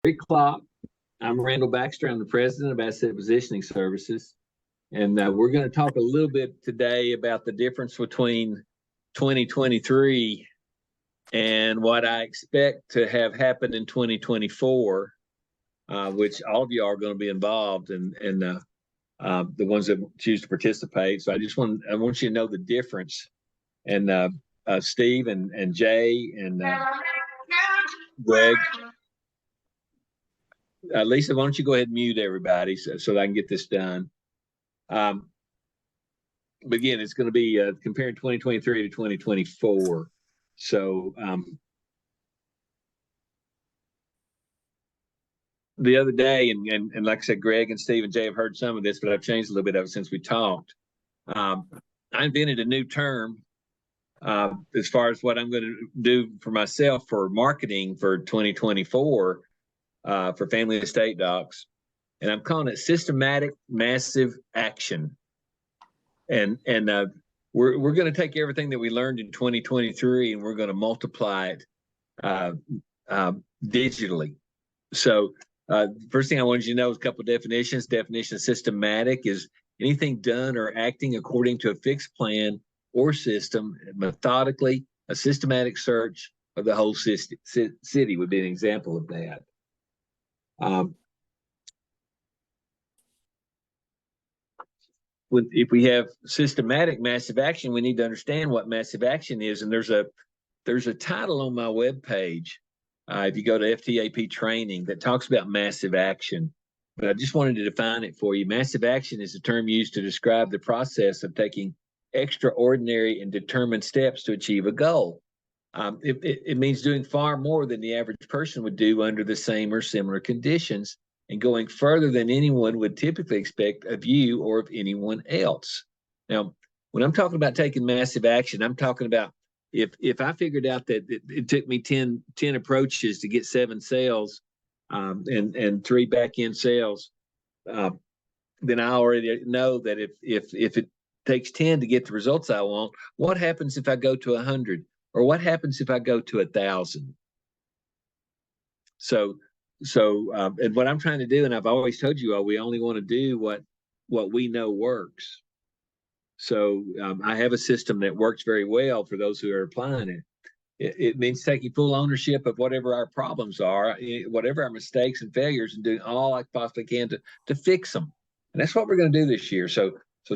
O'clock. I'm Randall Baxter. I'm the president of Asset Positioning Services. And we're going to talk a little bit today about the difference between 2023 and what I expect to have happen in 2024, which all of you are going to be involved in, the ones that choose to participate. So I want you to know the difference. And Steve and Jay and Greg. Lisa, why don't you go ahead and mute everybody so that I can get this done. But again, it's going to be comparing 2023 to 2024. So the other day, and like I said, Greg and Steve and Jay have heard some of this, but I've changed a little bit of it since we talked. I invented a new term as far as what I'm going to do for myself for marketing for 2024 for family estate docs. And I'm calling it systematic massive action. And we're going to take everything that we learned in 2023 and we're going to multiply it digitally. So first thing I wanted you to know is a couple of definitions. Definition of systematic is anything done or acting according to a fixed plan or system, methodically. A systematic search of the whole city would be an example of that. If we have systematic massive action, we need to understand what massive action is. And there's a title on my webpage, if you go to FTAP training, that talks about massive action. But I just wanted to define it for you. Massive action is a term used to describe the process of taking extraordinary and determined steps to achieve a goal. It means doing far more than the average person would do under the same or similar conditions, and going further than anyone would typically expect of you or of anyone else. Now, when I'm talking about taking massive action, I'm talking about if I figured out that it took me 10 approaches to get 7 sales and 3 back-end sales, then I already know that if it takes 10 to get the results I want, what happens if I go to 100? Or what happens if I go to 1,000? So and what I'm trying to do, and I've always told you all, we only want to do what we know works. So I have a system that works very well for those who are applying it. It means taking full ownership of whatever our problems are, whatever our mistakes and failures, and doing all I possibly can to fix them. And that's what we're going to do this year. So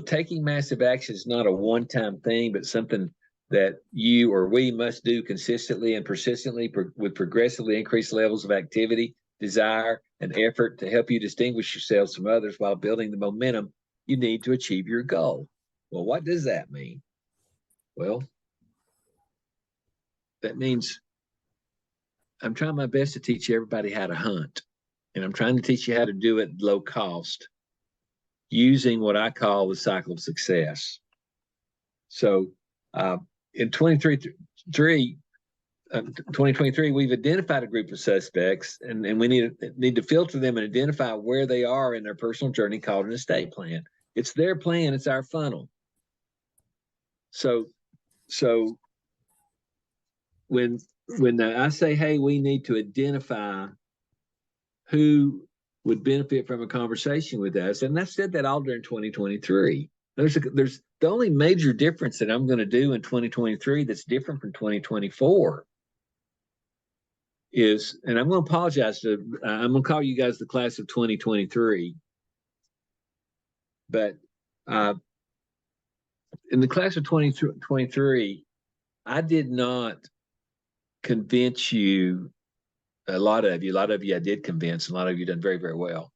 taking massive action is not a one-time thing, but something that you or we must do consistently and persistently with progressively increased levels of activity, desire, and effort to help you distinguish yourselves from others while building the momentum you need to achieve your goal. Well, what does that mean? Well, that means I'm trying my best to teach everybody how to hunt, and I'm trying to teach you how to do it low cost using what I call the cycle of success. So in 2023, we've identified a group of suspects, and we need to filter them and identify where they are in their personal journey called an estate plan. It's their plan, it's our funnel. So when I say, hey, we need to identify who would benefit from a conversation with us, and I've said that all during 2023. There's the only major difference that I'm going to do in 2023 that's different from 2024 is, and I'm going to apologize I'm going to call you guys the class of 2023, but in the class of 2023, I did not convince you. A lot of you I did convince, and a lot of you done very, very well.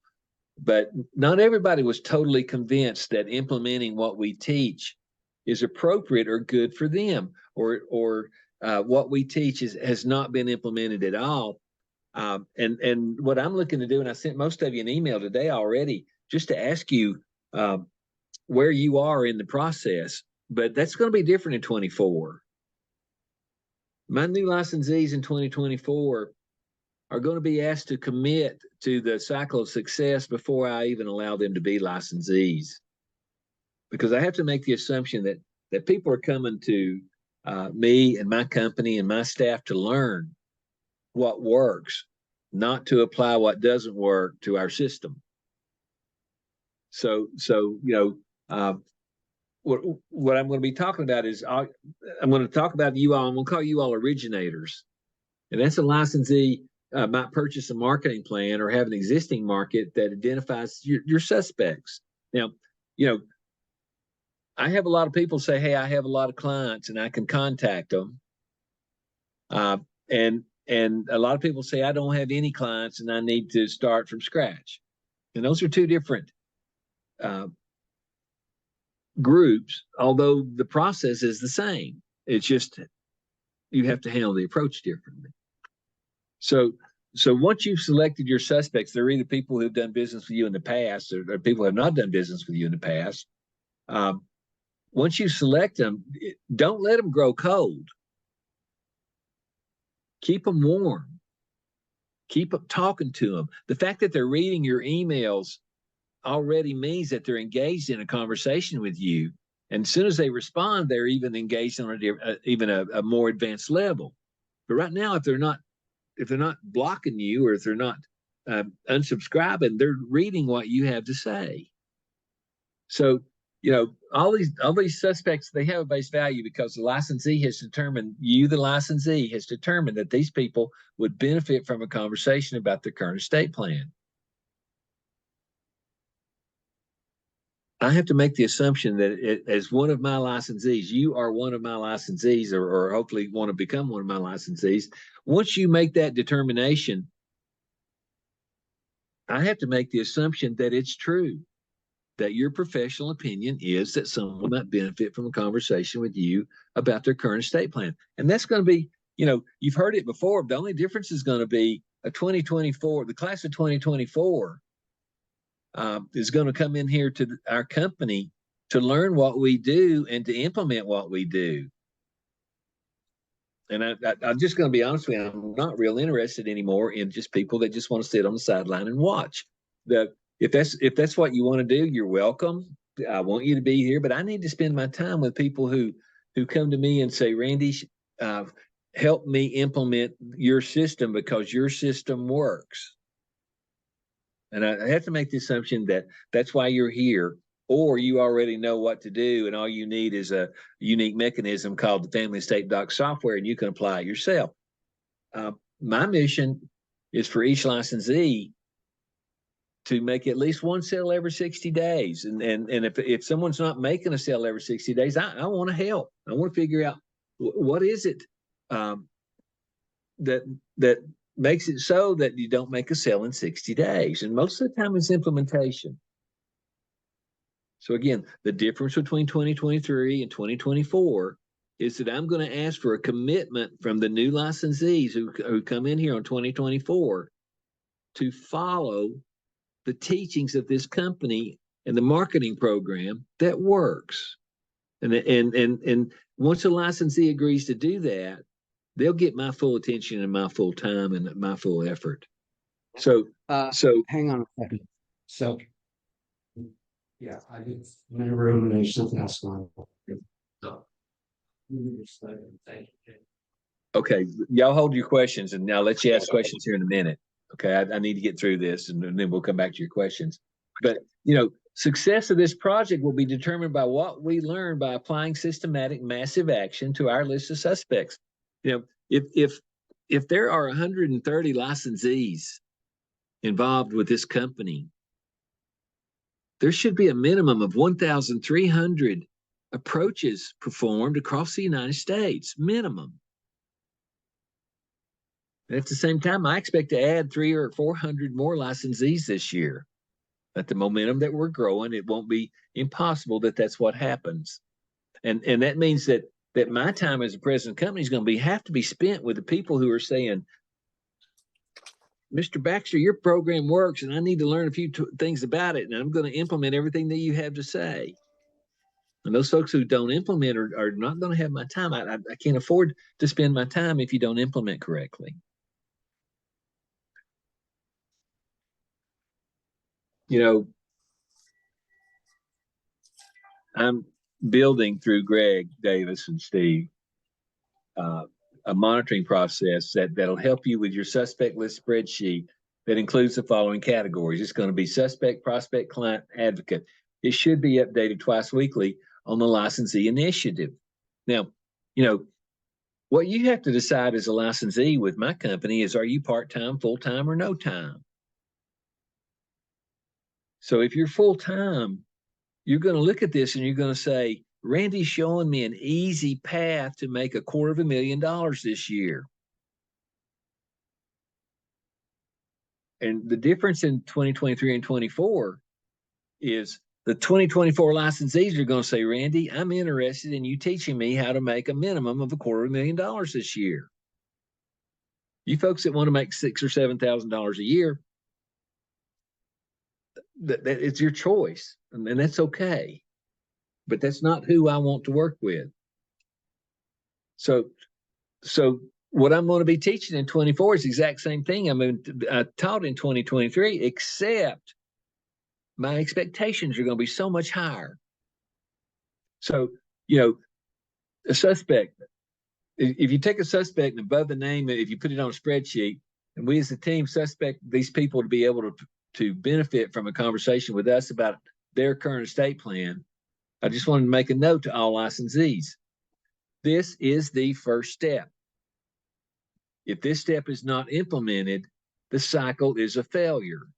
But not everybody was totally convinced that implementing what we teach is appropriate or good for them, or what we teach has not been implemented at all. And what I'm looking to do, and I sent most of you an email today already, just to ask you where you are in the process. But that's going to be different in 24. My new licensees in 2024 are going to be asked to commit to the cycle of success before I even allow them to be licensees. Because I have to make the assumption that people are coming to me and my company and my staff to learn what works. not to apply what doesn't work to our system. So what I'm going to be talking about is I'm going to talk about you all. I'm going to call you all originators, and that's a licensee might purchase a marketing plan or have an existing market that identifies your suspects. Now, I have a lot of people say, "Hey, I have a lot of clients, and I can contact them." And a lot of people say, "I don't have any clients, and I need to start from scratch." And those are two different groups, although the process is the same. It's just you have to handle the approach differently. So once you've selected your suspects, they're either people who've done business with you in the past or people who have not done business with you in the past. Once you select them, don't let them grow cold. Keep them warm. Keep talking to them. The fact that they're reading your emails already means that they're engaged in a conversation with you. And as soon as they respond, they're even engaged on a more advanced level. But right now, if they're not blocking you, or if they're not unsubscribing, they're reading what you have to say. So, all these suspects, they have a base value because the licensee has determined, the licensee has determined that these people would benefit from a conversation about their current estate plan. I have to make the assumption that as one of my licensees, you are one of my licensees, or hopefully want to become one of my licensees. Once you make that determination, I have to make the assumption that it's true, that your professional opinion is that someone might benefit from a conversation with you about their current estate plan. And that's going to be, you've heard it before. The only difference is going to be the class of 2024 is going to come in here to our company to learn what we do and to implement what we do. And I'm just going to be honest with you, I'm not real interested anymore in just people that just want to sit on the sideline and watch. If that's what you want to do, you're welcome. I want you to be here, but I need to spend my time with people who come to me and say, "Randy, help me implement your system because your system works." And I have to make the assumption that that's why you're here, or you already know what to do, and all you need is a unique mechanism called the Family Estate Doc software, and you can apply it yourself. My mission is for each licensee to make at least one sale every 60 days. And if someone's not making a sale every 60 days, I want to help. I want to figure out what is it that makes it so that you don't make a sale in 60 days. And most of the time it's implementation. So again, the difference between 2023 and 2024 is that I'm going to ask for a commitment from the new licensees who come in here on 2024 to follow the teachings of this company and the marketing program that works. And once a licensee agrees to do that, they'll get my full attention and my full time and my full effort. So hang on a second. So yeah, I did many ruminations last night. Okay, y'all hold your questions, and I'll let you ask questions here in a minute. Okay, I need to get through this, and then we'll come back to your questions. But success of this project will be determined by what we learn by applying systematic massive action to our list of suspects. If there are 130 licensees involved with this company, there should be a minimum of 1,300 approaches performed across the United States, minimum. And at the same time, I expect to add 300 or 400 more licensees this year. At the momentum that we're growing, it won't be impossible that that's what happens. And that means that my time as a president of the company is going to have to be spent with the people who are saying, "Mr. Baxter, your program works, and I need to learn a few things about it, and I'm going to implement everything that you have to say." And those folks who don't implement are not going to have my time. I can't afford to spend my time if you don't implement correctly. I'm building through Greg Davis and Steve a monitoring process that'll help you with your suspect list spreadsheet that includes the following categories. It's going to be suspect, prospect, client, advocate. It should be updated twice weekly on the licensee initiative. Now, what you have to decide as a licensee with my company is, are you part-time, full-time, or no time? So if you're full-time, you're going to look at this and you're going to say, Randy's showing me an easy path to make $250,000 this year. And the difference in 2023 and 24 is the 2024 licensees are going to say, Randy, I'm interested in you teaching me how to make a minimum of $250,000 this year. You folks that want to make $6,000 or $7,000 a year, that it's your choice, and that's okay. But that's not who I want to work with. So what I'm going to be teaching in 24 is the exact same thing I taught in 2023, except my expectations are going to be so much higher. So, a suspect, if you take a suspect and above the name, if you put it on a spreadsheet, and we as a team suspect these people to be able to benefit from a conversation with us about their current estate plan, I just wanted to make a note to all licensees. This is the first step. If this step is not implemented, the cycle is a failure.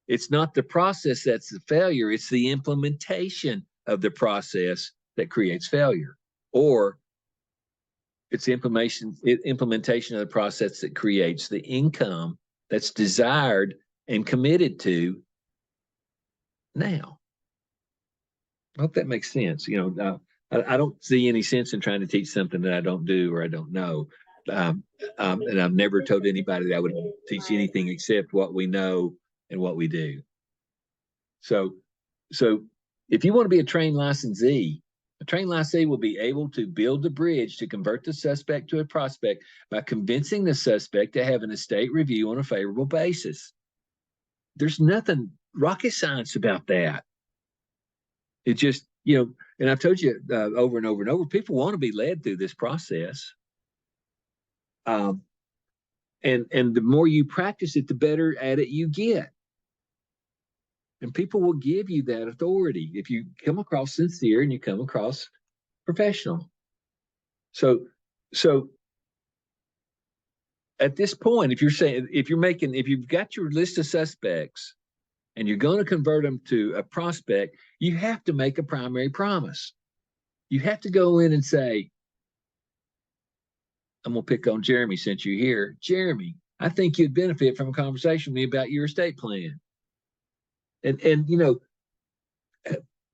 It's not the process that's the failure, it's the implementation of the process that creates failure. Or it's implementation of the process that creates the income that's desired and committed to now. I hope that makes sense. I don't see any sense in trying to teach something that I don't do or I don't know. And I've never told anybody that I would teach anything except what we know and what we do. So if you want to be a trained licensee will be able to build the bridge to convert the suspect to a prospect by convincing the suspect to have an estate review on a favorable basis. There's nothing rocket science about that. It just, and I've told you over and over and over, people want to be led through this process. And the more you practice it, the better at it you get. And people will give you that authority if you come across sincere and you come across professional. So at this point, if you've got your list of suspects and you're going to convert them to a prospect, you have to make a primary promise. You have to go in and say, I'm going to pick on Jeremy since you're here. Jeremy, I think you'd benefit from a conversation with me about your estate plan. And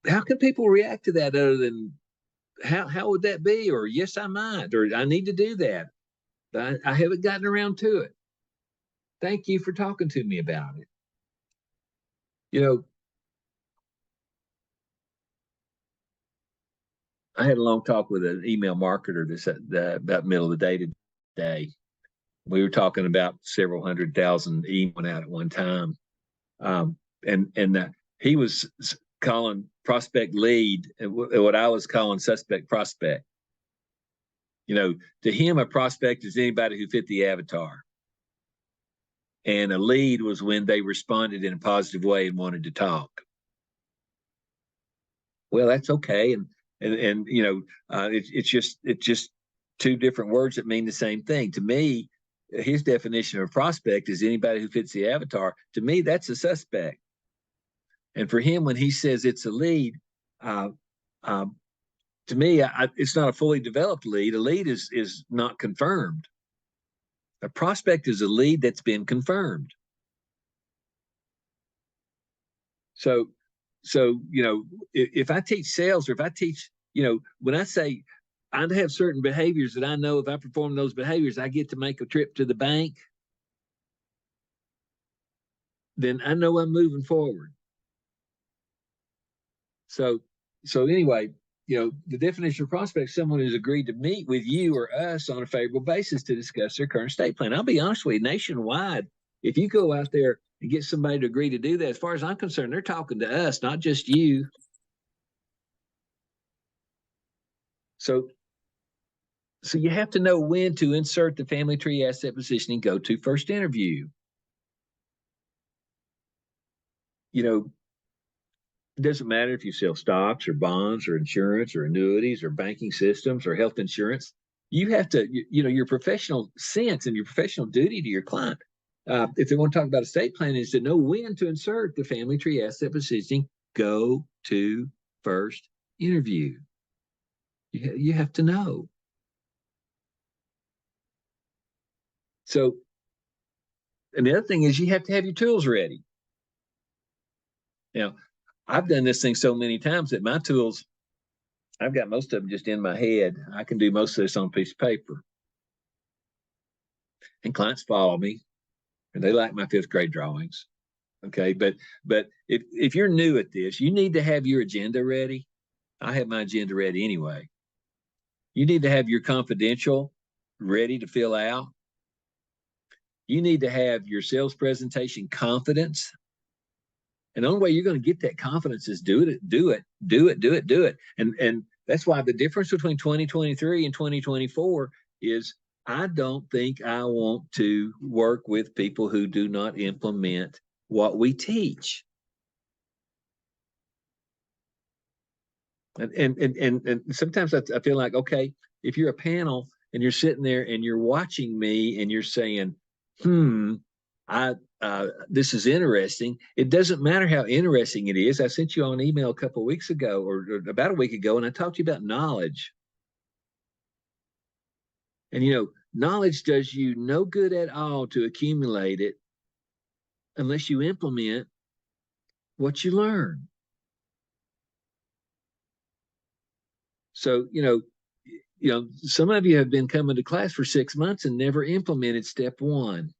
how can people react to that other than how would that be? Or yes, I might, or I need to do that. I haven't gotten around to it. Thank you for talking to me about it. I had a long talk with an email marketer about middle of the day today. We were talking about several 100,000 emails out at one time. And he was calling prospect lead what I was calling suspect prospect. To him, a prospect is anybody who fit the avatar. And a lead was when they responded in a positive way and wanted to talk. Well, that's okay. And it's just two different words that mean the same thing. To me, his definition of a prospect is anybody who fits the avatar. To me, that's a suspect. And for him, when he says it's a lead, to me, it's not a fully developed lead. A lead is not confirmed. A prospect is a lead that's been confirmed. So if I teach sales, or if I teach, when I say I have certain behaviors that I know if I perform those behaviors, I get to make a trip to the bank, then I know I'm moving forward. So anyway, the definition of prospect is someone who's agreed to meet with you or us on a favorable basis to discuss their current estate plan. I'll be honest with you, nationwide, if you go out there and get somebody to agree to do that, as far as I'm concerned, they're talking to us, not just you. So So you have to know when to insert the family tree asset positioning go to first interview. You know, it doesn't matter if you sell stocks or bonds or insurance or annuities or banking systems or health insurance. You have to, your professional sense and your professional duty to your client, if they want to talk about estate planning, is to know when to insert the family tree asset positioning go to first interview. You have to know. So, and the other thing is you have to have your tools ready. Now, I've done this thing so many times that my tools, I've got most of them just in my head. I can do most of this on a piece of paper. And clients follow me and they like my fifth grade drawings. Okay. But if you're new at this, you need to have your agenda ready. I have my agenda ready anyway. You need to have your confidential ready to fill out. You need to have your sales presentation confidence. And the only way you're going to get that confidence is do it. And that's why the difference between 2023 and 2024 is I don't think I want to work with people who do not implement what we teach. And sometimes I feel like, okay, if you're a panel and you're sitting there and you're watching me and you're saying, this is interesting. It doesn't matter how interesting it is. I sent you an email a couple of weeks ago or about a week ago, and I talked to you about knowledge. And, knowledge does you no good at all to accumulate it unless you implement what you learn. So, some of you have been coming to class for 6 months and never implemented step one.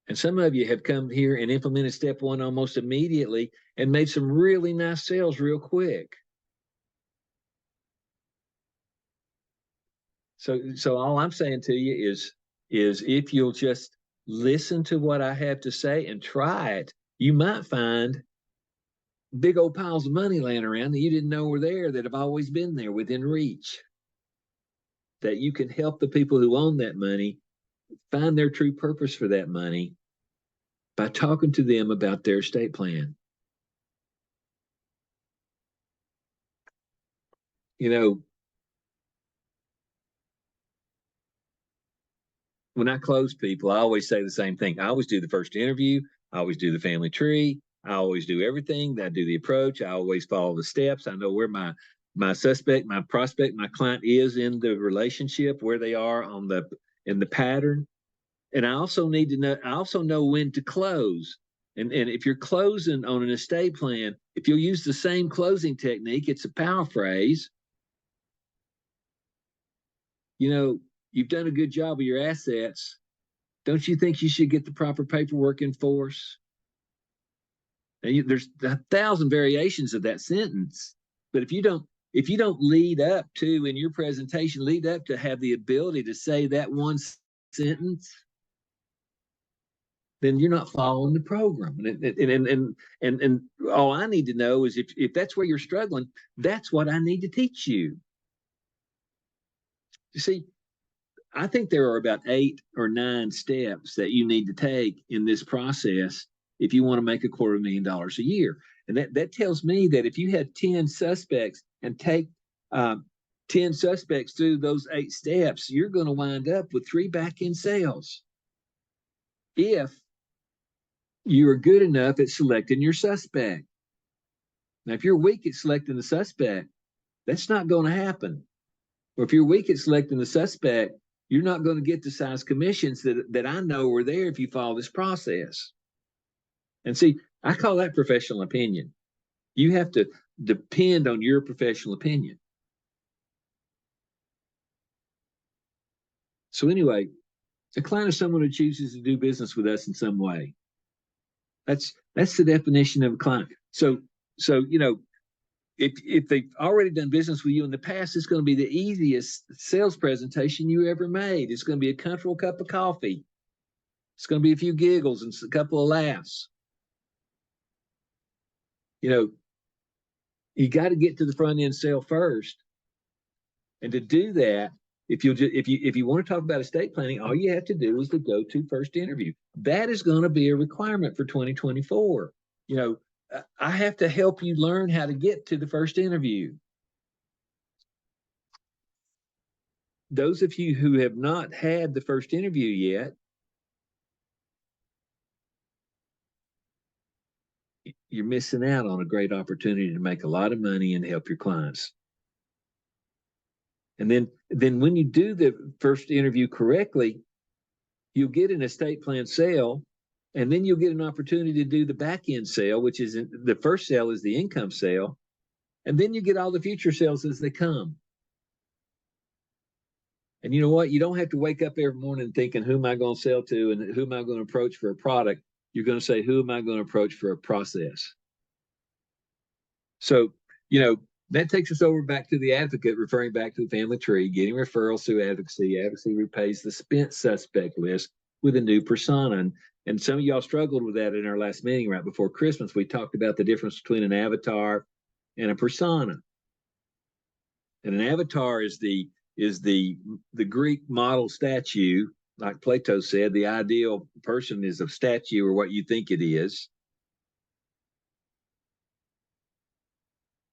And some of you have come here and implemented step one almost immediately and made some really nice sales real quick. So all I'm saying to you is if you'll just listen to what I have to say and try it, you might find big old piles of money laying around that you didn't know were there, that have always been there within reach. That you can help the people who own that money find their true purpose for that money by talking to them about their estate plan. When I close people, I always say the same thing. I always do the first interview. I always do the family tree. I always do everything. I do the approach. I always follow the steps. I know where my suspect, my prospect, my client is in the relationship, where they are in the pattern. And I also need to know, I also know when to close. And if you're closing on an estate plan, if you'll use the same closing technique, it's a power phrase. You've done a good job of your assets. Don't you think you should get the proper paperwork in force? There's 1,000 variations of that sentence, but if you don't lead up to, in your presentation, lead up to have the ability to say that one sentence, then you're not following the program. And all I need to know is if that's where you're struggling, that's what I need to teach you. You see, I think there are about 8 or 9 steps that you need to take in this process if you want to make $250,000 a year. And that tells me that if you had 10 suspects and take 10 suspects through those 8 steps, you're going to wind up with 3 back-end sales. If you are good enough at selecting your suspect. Now, if you're weak at selecting the suspect, that's not going to happen. Or if you're weak at selecting the suspect, you're not going to get the size commissions that I know are there if you follow this process. And see, I call that professional opinion. You have to depend on your professional opinion. So anyway, a client is someone who chooses to do business with us in some way. That's the definition of a client. So if they've already done business with you in the past, it's going to be the easiest sales presentation you ever made. It's going to be a comfortable cup of coffee. It's going to be a few giggles and a couple of laughs. You got to get to the front end sale first. And to do that, if you want to talk about estate planning, all you have to do is the go-to first interview. That is going to be a requirement for 2024. You know, I have to help you learn how to get to the first interview. Those of you who have not had the first interview yet, you're missing out on a great opportunity to make a lot of money and help your clients. And then when you do the first interview correctly, you'll get an estate plan sale, and then you'll get an opportunity to do the back end sale, which is the first sale is the income sale, and then you get all the future sales as they come. And you know what? You don't have to wake up every morning thinking, who am I going to sell to and who am I going to approach for a product? You're going to say, who am I going to approach for a process? So, you know, that takes us over back to the advocate, referring back to the family tree, getting referrals through advocacy. Advocacy repays the spent suspect list with a new persona. And some of y'all struggled with that in our last meeting right before Christmas. We talked about the difference between an avatar and a persona. And an avatar is the Greek model statue, like Plato said, the ideal person is a statue or what you think it is.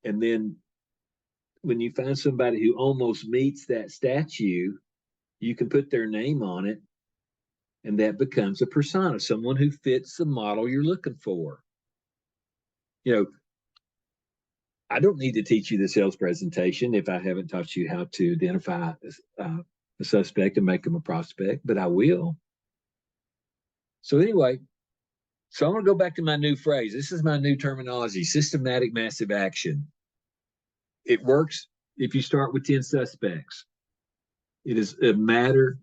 And then when you find somebody who almost meets that statue, you can put their name on it, and that becomes a persona, someone who fits the model you're looking for. You know, I don't need to teach you the sales presentation if I haven't taught you how to identify a suspect and make them a prospect, but I will. So anyway, so I'm going to go back to my new phrase. This is my new terminology, systematic massive action. It works if you start with 10 suspects. It is a matter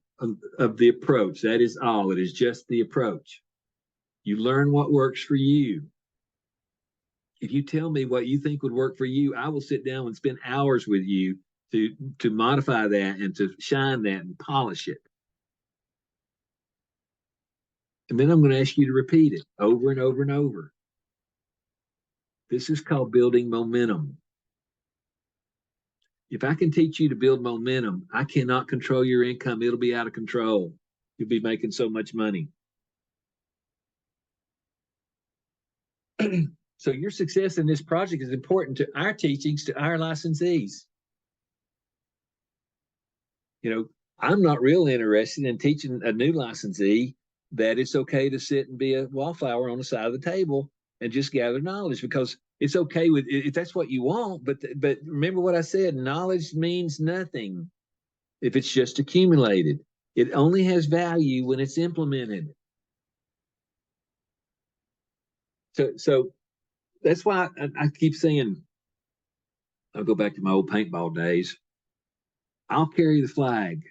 of the approach. That is all. It is just the approach. You learn what works for you. If you tell me what you think would work for you, I will sit down and spend hours with you to modify that and to shine that and polish it. And then I'm going to ask you to repeat it over and over and over. This is called building momentum. If I can teach you to build momentum, I cannot control your income. It'll be out of control. You'll be making so much money. So your success in this project is important to our teachings, to our licensees. You know, I'm not real interested in teaching a new licensee that it's okay to sit and be a wallflower on the side of the table and just gather knowledge, because it's okay with if that's what you want. But remember what I said, knowledge means nothing if it's just accumulated. It only has value when it's implemented. So that's why I keep saying, I'll go back to my old paintball days. I'll carry the flag.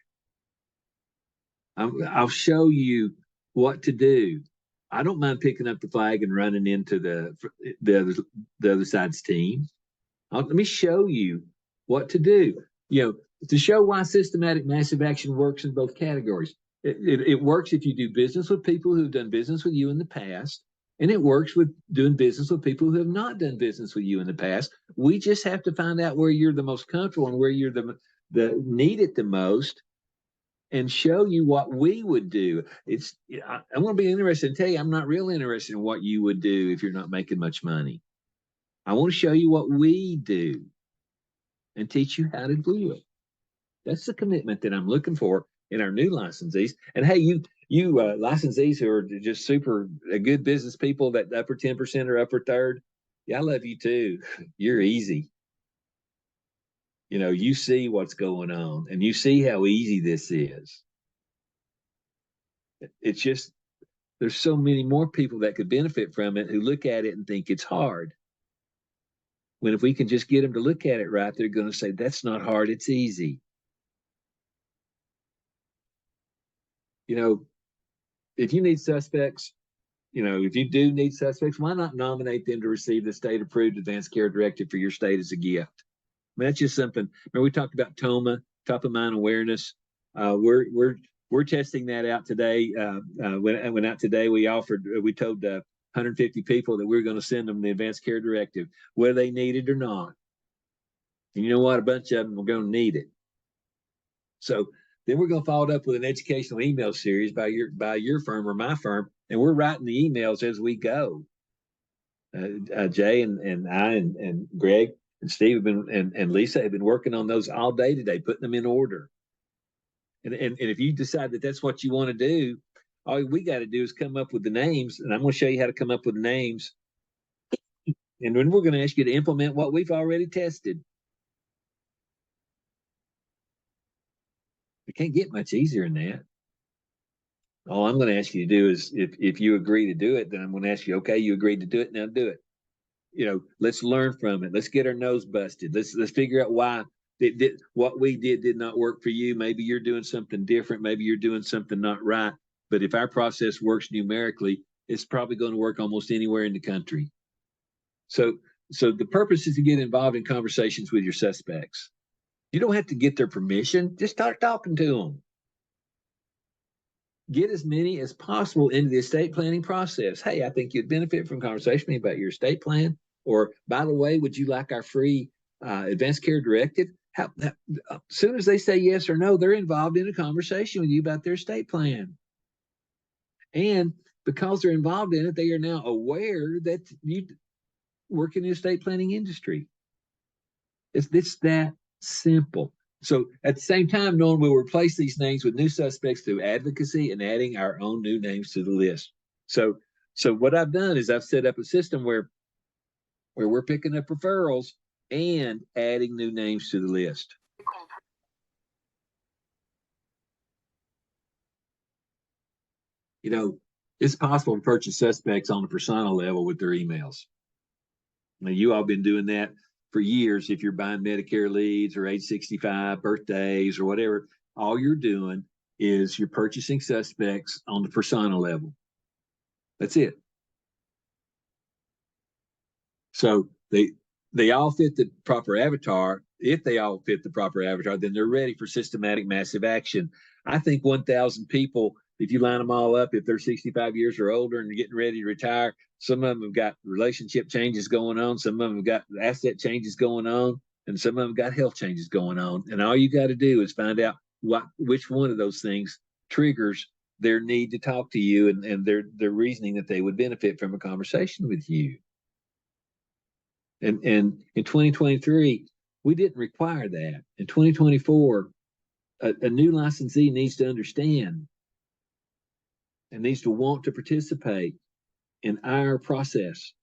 I'll show you what to do. I don't mind picking up the flag and running into the other side's team. Let me show you what to do. You know, to show why systematic massive action works in both categories. It works if you do business with people who've done business with you in the past, and it works with doing business with people who have not done business with you in the past. We just have to find out where you're the most comfortable and where you're the need it the most, and show you what we would do. I'm going to be interested to tell you, I'm not real interested in what you would do if you're not making much money. I want to show you what we do and teach you how to do it. That's the commitment that I'm looking for in our new licensees. And hey, you licensees who are just super good business people, that upper 10% or upper third, yeah, I love you too. You're easy. You know, you see what's going on and you see how easy this is. It's just, there's so many more people that could benefit from it who look at it and think it's hard. When if we can just get them to look at it right, they're going to say, that's not hard, it's easy. You know, if you need suspects, you know, if you do need suspects, why not nominate them to receive the state approved advanced care directive for your state as a gift? I mean, that's just something. Remember, we talked about TOMA, top of mind awareness. We're testing that out today. Went out today. We told 150 people that we're going to send them the advanced care directive, whether they need it or not. And you know what? A bunch of them are going to need it. So then we're going to follow it up with an educational email series by your firm or my firm, and we're writing the emails as we go. Jay and I and Greg and Steve have been and Lisa have been working on those all day today, putting them in order. And if you decide that that's what you want to do, all we got to do is come up with the names, and I'm going to show you how to come up with names. And then we're going to ask you to implement what we've already tested. It can't get much easier than that. All I'm going to ask you to do is, if you agree to do it, then I'm going to ask you, okay, you agreed to do it, now do it. You know, let's learn from it. Let's get our nose busted. Let's figure out why what we did not work for you. Maybe you're doing something different. Maybe you're doing something not right. But if our process works numerically, it's probably going to work almost anywhere in the country. So the purpose is to get involved in conversations with your suspects. You don't have to get their permission. Just start talking to them. Get as many as possible into the estate planning process. Hey, I think you'd benefit from conversation with me about your estate plan. Or, by the way, would you like our free advanced care directive? As soon as they say yes or no, they're involved in a conversation with you about their estate plan. And because they're involved in it, they are now aware that you work in the estate planning industry. It's that simple. So at the same time, knowing we'll replace these names with new suspects through advocacy and adding our own new names to the list. So what I've done is I've set up a system where we're picking up referrals and adding new names to the list. You know, it's possible to purchase suspects on a persona level with their emails. Now, you all been doing that for years. If you're buying Medicare leads or age 65 birthdays or whatever, all you're doing is you're purchasing suspects on the persona level. That's it. So they all fit the proper avatar. If they all fit the proper avatar, then they're ready for systematic massive action. I think 1,000 people, if you line them all up, if they're 65 years or older and getting ready to retire, some of them have got relationship changes going on, some of them have got asset changes going on, and some of them got health changes going on. And all you got to do is find out which one of those things triggers their need to talk to you and their reasoning that they would benefit from a conversation with you. And in 2023, we didn't require that. In 2024, a new licensee needs to understand and needs to want to participate in our process,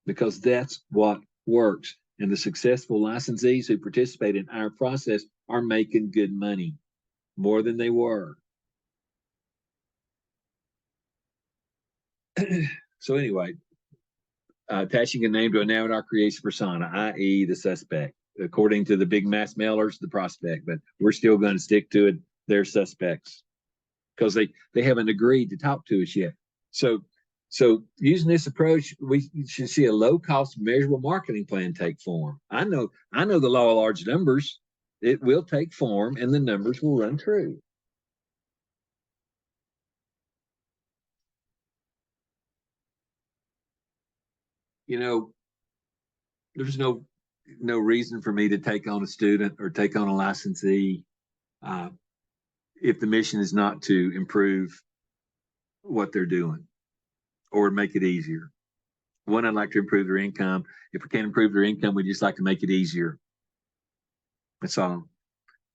because that's what works. And the successful licensees who participate in our process are making good money, more than they were. So anyway, attaching a name to an avatar creates a persona, i.e. the suspect. According to the big mass mailers, the prospect, but we're still going to stick to it. They're suspects because they haven't agreed to talk to us yet. So using this approach, we should see a low-cost, measurable marketing plan take form. I know the law of large numbers. It will take form, and the numbers will run true. You know, there's no reason for me to take on a student or take on a licensee if the mission is not to improve what they're doing or make it easier. One, I'd like to improve their income. If we can't improve their income, we just like to make it easier. That's all.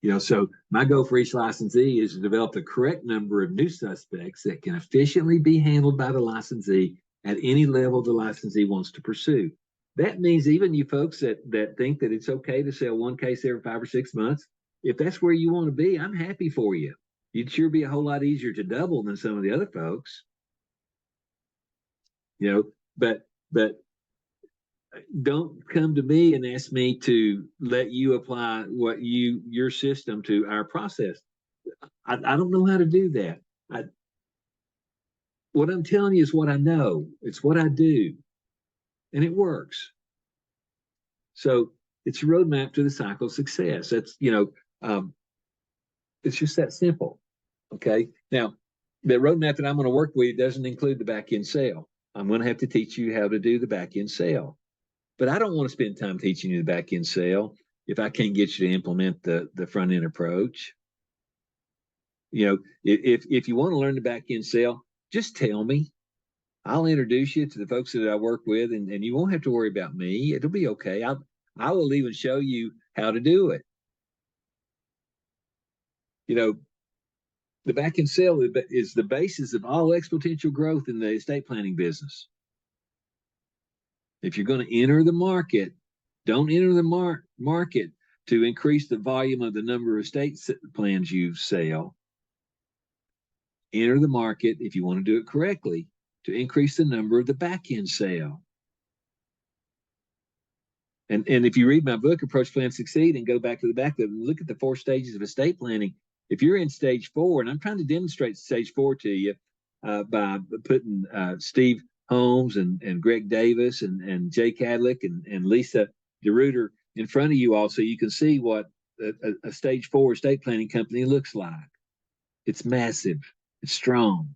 You know, so my goal for each licensee is to develop the correct number of new suspects that can efficiently be handled by the licensee at any level the licensee wants to pursue. That means even you folks that think that it's okay to sell one case every 5 or 6 months, if that's where you want to be, I'm happy for you. You'd sure be a whole lot easier to double than some of the other folks. You know, but don't come to me and ask me to let you apply your system to our process. I don't know how to do that. What I'm telling you is what I know. It's what I do, and it works. So it's a roadmap to the cycle of success. That's it's just that simple. Okay. Now, the roadmap that I'm going to work with doesn't include the back end sale. I'm going to have to teach you how to do the back end sale. But I don't want to spend time teaching you the back end sale if I can't get you to implement the front end approach. You know, if you want to learn the back end sale, just tell me. I'll introduce you to the folks that I work with, and you won't have to worry about me. It'll be okay. I will even show you how to do it. You know, the back end sale is the basis of all exponential growth in the estate planning business. If you're going to enter the market, don't enter the market to increase the volume of the number of estate plans you sell. Enter the market, if you want to do it correctly, to increase the number of the back end sale. And if you read my book, Approach, Plan, Succeed, and go back to the back of it and look at the 4 stages of estate planning, if you're in stage 4, and I'm trying to demonstrate stage 4 to you by putting Steve Holmes and Greg Davis and Jay Cadlick and Lisa DeRuiter in front of you all, so you can see what a stage 4 estate planning company looks like. It's massive. It's strong.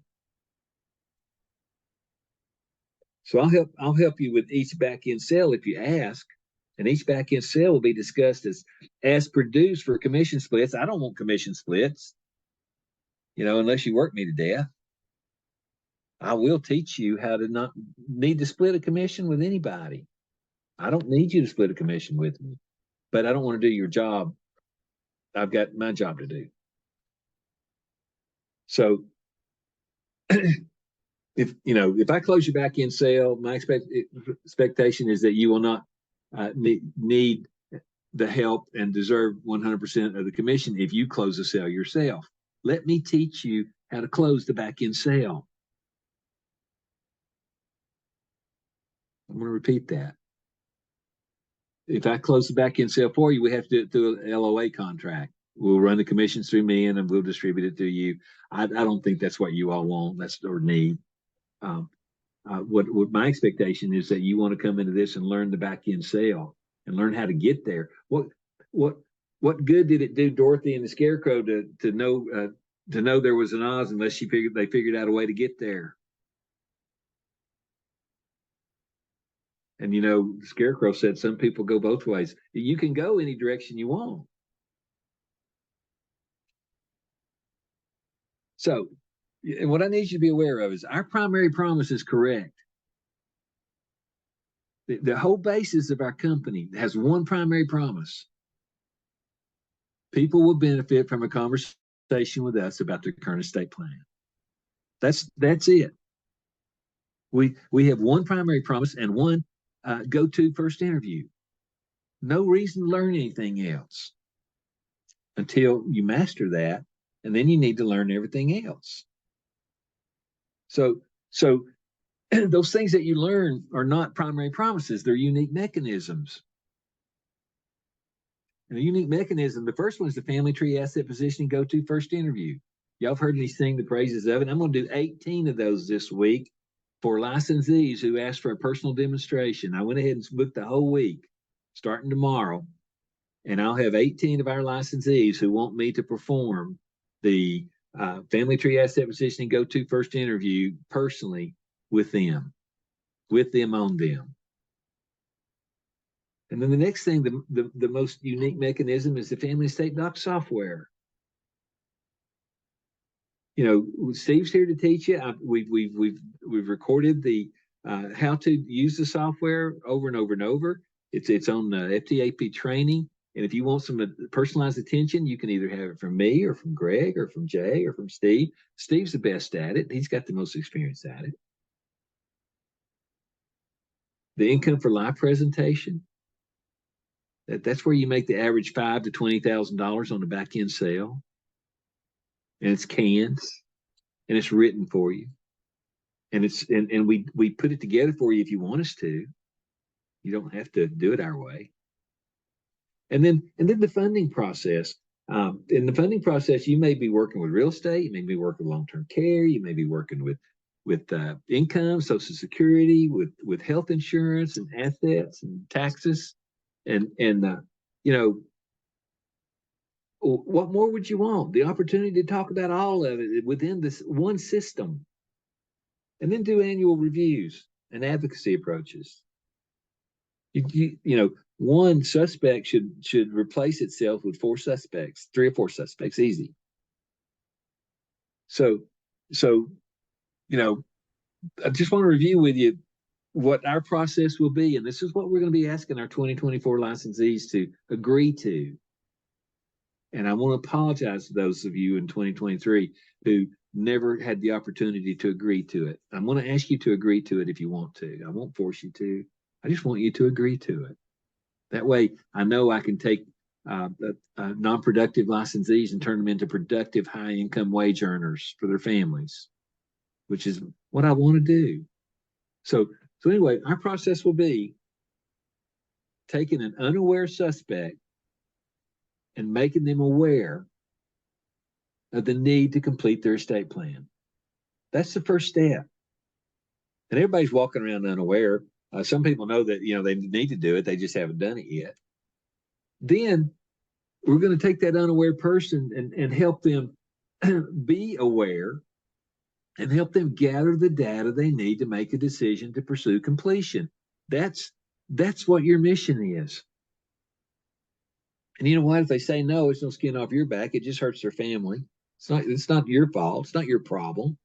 So I'll help you with each back end sale if you ask. And each back end sale will be discussed as produced for commission splits. I don't want commission splits, unless you work me to death. I will teach you how to not need to split a commission with anybody. I don't need you to split a commission with me, but I don't want to do your job. I've got my job to do. So if I close your back end sale, my expectation is that you will not need the help and deserve 100% of the commission if you close the sale yourself. Let me teach you how to close the back end sale. I'm going to repeat that. If I close the back end sale for you, we have to do it through an LOA contract. We'll run the commissions through me and we'll distribute it to you. I don't think that's what you all want. That's or need. What my expectation is that you want to come into this and learn the back end sale and learn how to get there. What good did it do Dorothy and the Scarecrow to know there was an Oz unless they figured out a way to get there? And the Scarecrow said some people go both ways. You can go any direction you want. So, and what I need you to be aware of is our primary promise is correct. The whole basis of our company has one primary promise. People will benefit from a conversation with us about their current estate plan. That's it. We have one primary promise and one go-to first interview. No reason to learn anything else until you master that, and then you need to learn everything else. So those things that you learn are not primary promises. They're unique mechanisms. And a unique mechanism, the first one is the family tree asset positioning go-to first interview. Y'all have heard me sing the praises of it. I'm going to do 18 of those this week for licensees who asked for a personal demonstration. I went ahead and booked the whole week, starting tomorrow. And I'll have 18 of our licensees who want me to perform the family tree asset positioning go-to first interview personally with them on them. And then the next thing, the most unique mechanism is the family estate doc software. Steve's here to teach you. We've recorded the how to use the software over and over and over. It's on FTAP training. And if you want some personalized attention, you can either have it from me or from Greg or from Jay or from Steve. Steve's the best at it. He's got the most experience at it. The income for life presentation. That's where you make the average $5,000 to $20,000 on the back end sale. And it's canned and it's written for you. And we put it together for you if you want us to. You don't have to do it our way. And then the funding process. In the funding process, you may be working with real estate, you may be working with long-term care, you may be working with income, Social Security, with health insurance and assets and taxes, and what more would you want? The opportunity to talk about all of it within this one system, and then do annual reviews and advocacy approaches. One suspect should replace itself with 4 suspects, 3 or 4 suspects, easy. So, so, you know, I just want to review with you what our process will be. And this is what we're going to be asking our 2024 licensees to agree to. And I want to apologize to those of you in 2023 who never had the opportunity to agree to it. I'm going to ask you to agree to it if you want to. I won't force you to. I just want you to agree to it. That way, I know I can take non-productive licensees and turn them into productive high-income wage earners for their families, which is what I want to do. So anyway, our process will be taking an unaware suspect and making them aware of the need to complete their estate plan. That's the first step. And everybody's walking around unaware. Some people know that, they need to do it. They just haven't done it yet. Then we're going to take that unaware person and help them be aware and help them gather the data they need to make a decision to pursue completion. That's what your mission is. And you know what? If they say no, it's no skin off your back. It just hurts their family. It's not your fault. It's not your problem.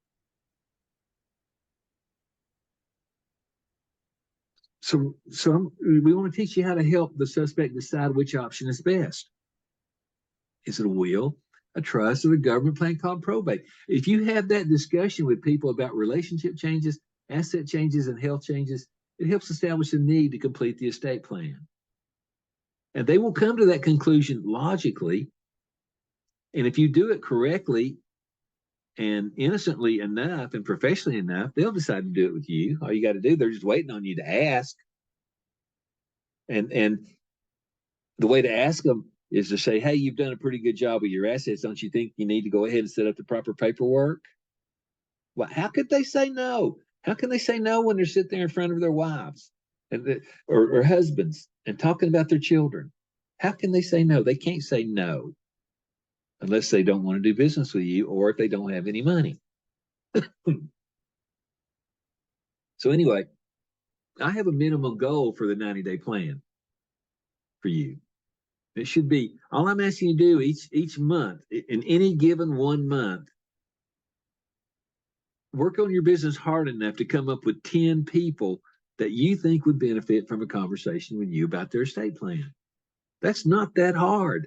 So we want to teach you how to help the suspect decide which option is best. Is it a will, a trust, or a government plan called probate? If you have that discussion with people about relationship changes, asset changes, and health changes, it helps establish a need to complete the estate plan. And they will come to that conclusion logically. And if you do it correctly and innocently enough and professionally enough, they'll decide to do it with you. All you got to do, they're just waiting on you to ask. And the way to ask them is to say, hey, you've done a pretty good job with your assets. Don't you think you need to go ahead and set up the proper paperwork? Well, how could they say no? How can they say no when they're sitting there in front of their wives or husbands and talking about their children? How can they say no? They can't say no unless they don't want to do business with you or if they don't have any money. So anyway, I have a minimum goal for the 90-day plan for you. It should be, all I'm asking you to do each month, in any given 1 month, work on your business hard enough to come up with 10 people that you think would benefit from a conversation with you about their estate plan. That's not that hard.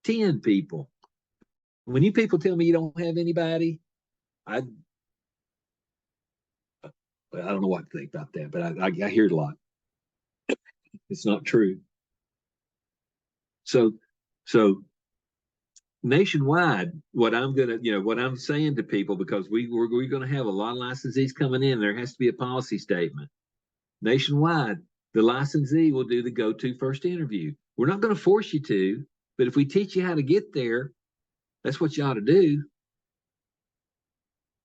10 people. When you people tell me you don't have anybody, I don't know what to think about that, but I hear it a lot. It's not true. So nationwide, what I'm saying to people, because we're going to have a lot of licensees coming in, there has to be a policy statement. Nationwide, the licensee will do the go-to first interview. We're not going to force you to, but if we teach you how to get there, that's what you ought to do.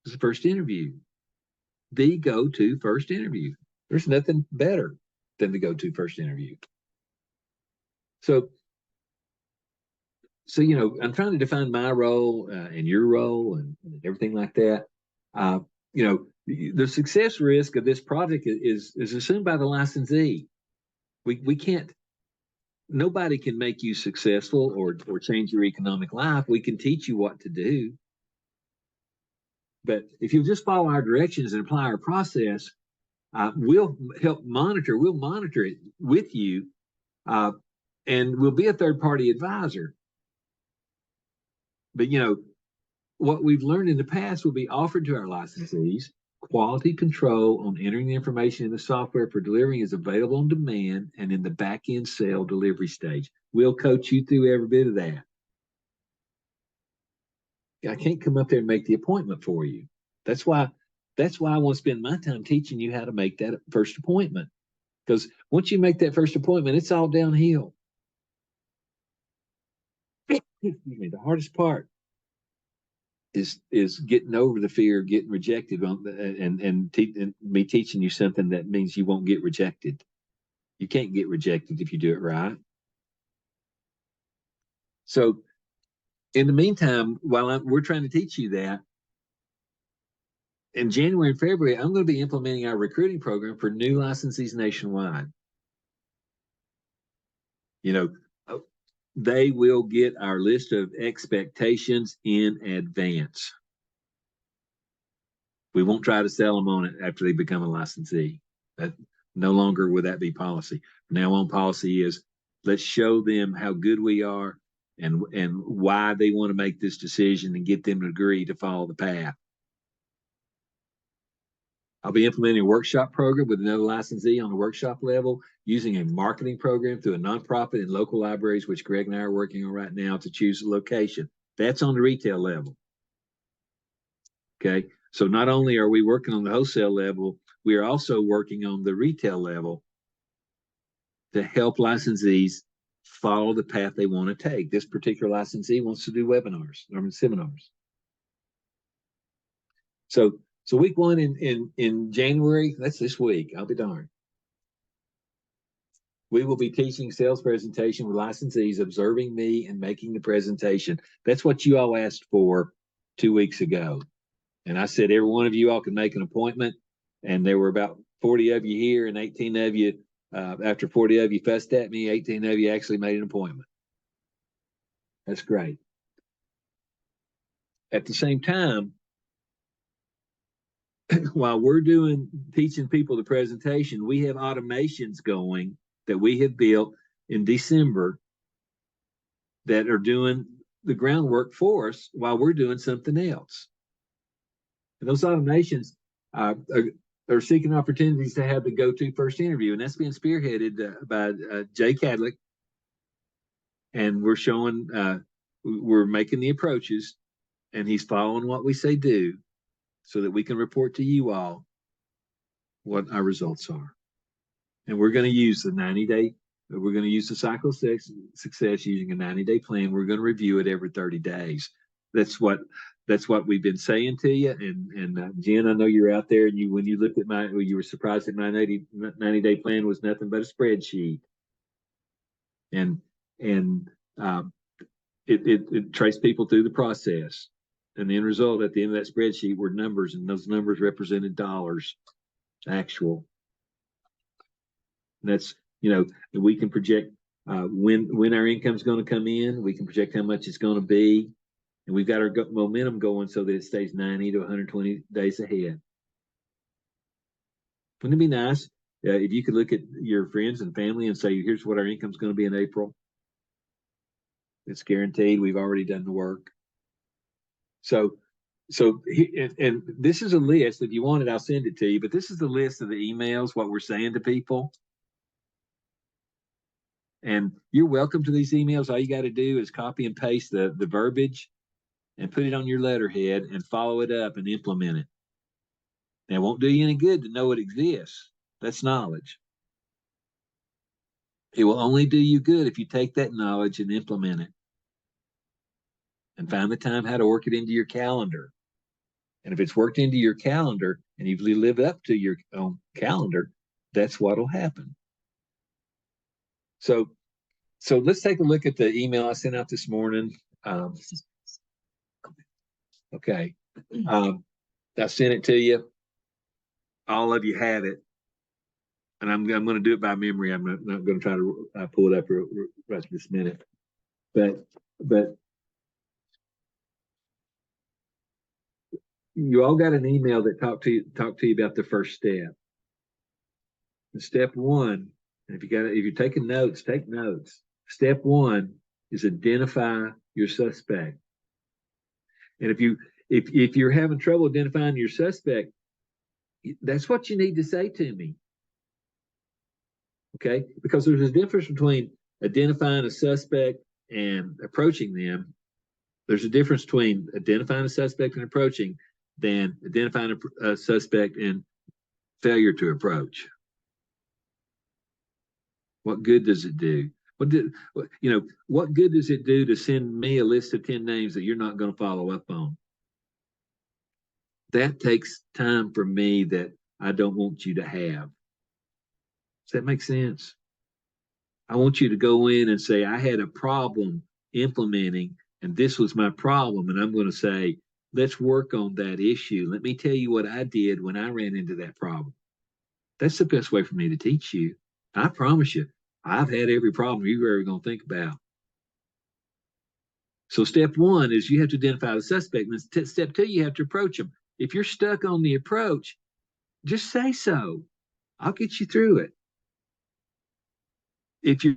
It's the first interview. The go-to first interview. There's nothing better than the go-to first interview. So I'm trying to define my role and your role and everything like that. The success risk of this project is assumed by the licensee. We can't. Nobody can make you successful or change your economic life. We can teach you what to do, but if you'll just follow our directions and apply our process, we'll help monitor. We'll monitor it with you, and we'll be a third-party advisor. But what we've learned in the past will be offered to our licensees. Quality control on entering the information in the software for delivering is available on demand and in the back-end sale delivery stage. We'll coach you through every bit of that. I can't come up there and make the appointment for you. That's why I want to spend my time teaching you how to make that first appointment. Because once you make that first appointment, it's all downhill. Excuse me, the hardest part is getting over the fear of getting rejected and me teaching you something that means you won't get rejected. You can't get rejected if you do it right. So in the meantime, while we're trying to teach you that, in January and February, I'm going to be implementing our recruiting program for new licensees nationwide. they will get our list of expectations in advance. We won't try to sell them on it after they become a licensee. That no longer will that be policy. From now on, policy is let's show them how good we are and why they want to make this decision and get them to agree to follow the path. I'll be implementing a workshop program with another licensee on the workshop level using a marketing program through a nonprofit and local libraries, which Greg and I are working on right now to choose a location. That's on the retail level. Okay. So not only are we working on the wholesale level, we are also working on the retail level to help licensees follow the path they want to take. This particular licensee wants to do webinars or seminars. So week one in January, that's this week, I'll be darned. We will be teaching sales presentation with licensees, observing me and making the presentation. That's what you all asked for 2 weeks ago. And I said, every one of you all can make an appointment. And there were about 40 of you here and 18 of you, after 40 of you fussed at me, 18 of you actually made an appointment. That's great. At the same time, while we're teaching people the presentation, we have automations going that we have built in December that are doing the groundwork for us while we're doing something else. And those automations are seeking opportunities to have the go-to first interview, and that's being spearheaded by Jay Cadlick. And we're showing, we're making the approaches, and he's following what we say do, so that we can report to you all what our results are. And we're going to use the 90-day, we're going to use the cycle of success using a 90-day plan. We're going to review it every 30 days. That's what we've been saying to you. And Jen, I know you're out there, and when you looked at you were surprised that my 90-day plan was nothing but a spreadsheet. And it traced people through the process. And the end result at the end of that spreadsheet were numbers, and those numbers represented dollars, actual. And that's, we can project when our income's going to come in. We can project how much it's going to be. And we've got our momentum going so that it stays 90 to 120 days ahead. Wouldn't it be nice if you could look at your friends and family and say, here's what our income's going to be in April? It's guaranteed. We've already done the work. So and this is a list. If you want it, I'll send it to you. But this is the list of the emails, what we're saying to people. And you're welcome to these emails. All you got to do is copy and paste the verbiage and put it on your letterhead and follow it up and implement it. Now, it won't do you any good to know it exists. That's knowledge. It will only do you good if you take that knowledge and implement it. And find the time how to work it into your calendar. And if it's worked into your calendar and you live up to your own calendar, that's what'll happen. So let's take a look at the email I sent out this morning. Okay. I sent it to you. All of you have it. And I'm going to do it by memory. I'm not going to try to pull it up right this minute. But you all got an email that talked to you about the first step. And step one, and if you're taking notes, take notes. Step one is identify your suspect. And if you're having trouble identifying your suspect, that's what you need to say to me. Okay? Because there's a difference between identifying a suspect and approaching them. There's a difference between identifying a suspect and approaching than identifying a suspect and failure to approach. What good does it do? What good does it do to send me a list of 10 names that you're not going to follow up on? That takes time from me that I don't want you to have. Does that make sense? I want you to go in and say, I had a problem implementing, and this was my problem. And I'm going to say, let's work on that issue. Let me tell you what I did when I ran into that problem. That's the best way for me to teach you. I promise you, I've had every problem you're ever going to think about. So step one is you have to identify the suspect. And step two, you have to approach them. If you're stuck on the approach, just say so. I'll get you through it. If you're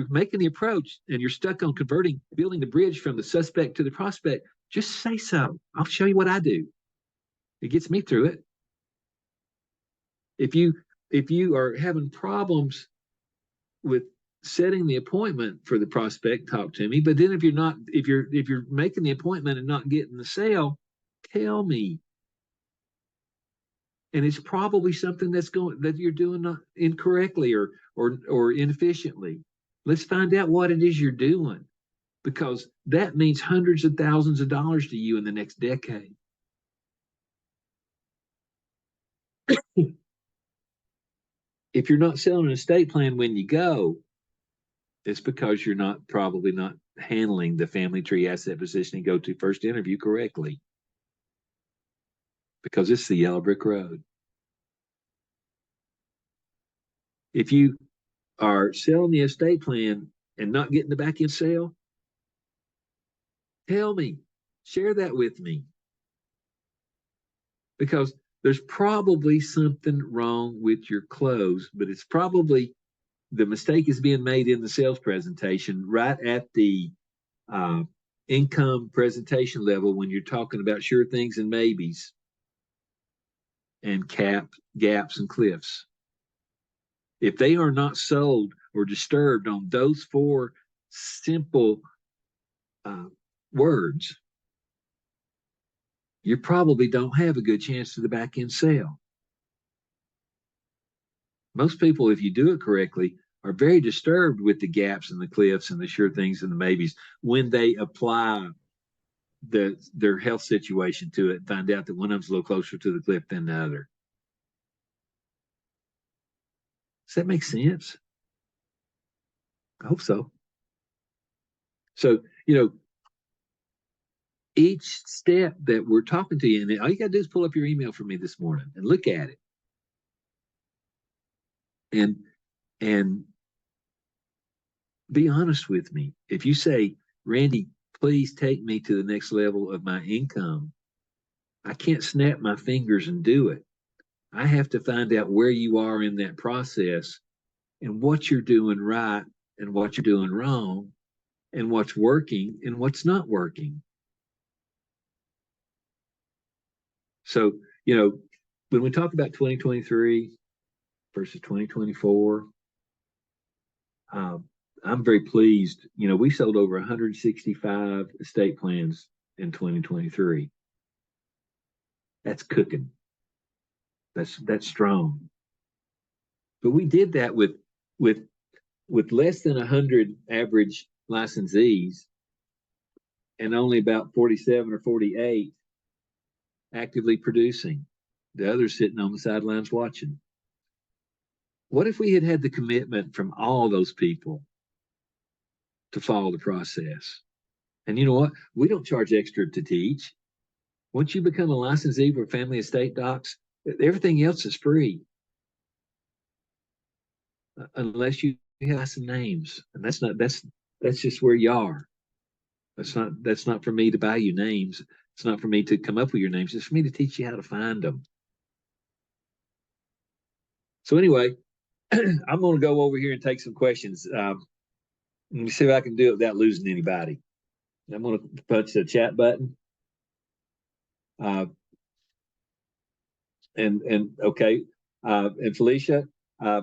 making the approach and you're stuck on building the bridge from the suspect to the prospect, just say so. I'll show you what I do. It gets me through it. If you are having problems with setting the appointment for the prospect, talk to me. But then if you're making the appointment and not getting the sale, tell me. And it's probably something that you're doing not incorrectly or inefficiently. Let's find out what it is you're doing, because that means hundreds of thousands of dollars to you in the next decade. If you're not selling an estate plan when you go, it's because you're probably not handling the family tree asset positioning go to first interview correctly, because it's the yellow brick road. If you are selling the estate plan and not getting the back end sale, tell me, share that with me, because there's probably something wrong with your close, but it's probably the mistake is being made in the sales presentation right at the income presentation level when you're talking about sure things and maybes and gaps and cliffs. If they are not sold or disturbed on those four simple words, you probably don't have a good chance to the back end sale. Most people, if you do it correctly, are very disturbed with the gaps and the cliffs and the sure things and the maybes when they apply their health situation to it and find out that one of them's a little closer to the cliff than the other. Does that make sense? I hope so. So, each step that we're talking to you, and all you got to do is pull up your email from me this morning and look at it. And be honest with me. If you say, Randy, please take me to the next level of my income, I can't snap my fingers and do it. I have to find out where you are in that process and what you're doing right and what you're doing wrong and what's working and what's not working. So, when we talk about 2023 versus 2024, I'm very pleased. We sold over 165 estate plans in 2023. That's cooking. That's strong. But we did that with less than 100 average licensees and only about 47 or 48 actively producing. The others sitting on the sidelines watching. What if we had had the commitment from all those people to follow the process? And you know what? We don't charge extra to teach. Once you become a licensee for family estate docs, everything else is free. Unless you have some names. And that's just where you are. That's not for me to buy you names. It's not for me to come up with your names. It's for me to teach you how to find them. So anyway, I'm going to go over here and take some questions. Let me see if I can do it without losing anybody. I'm going to punch the chat button. And okay. And Felicia, I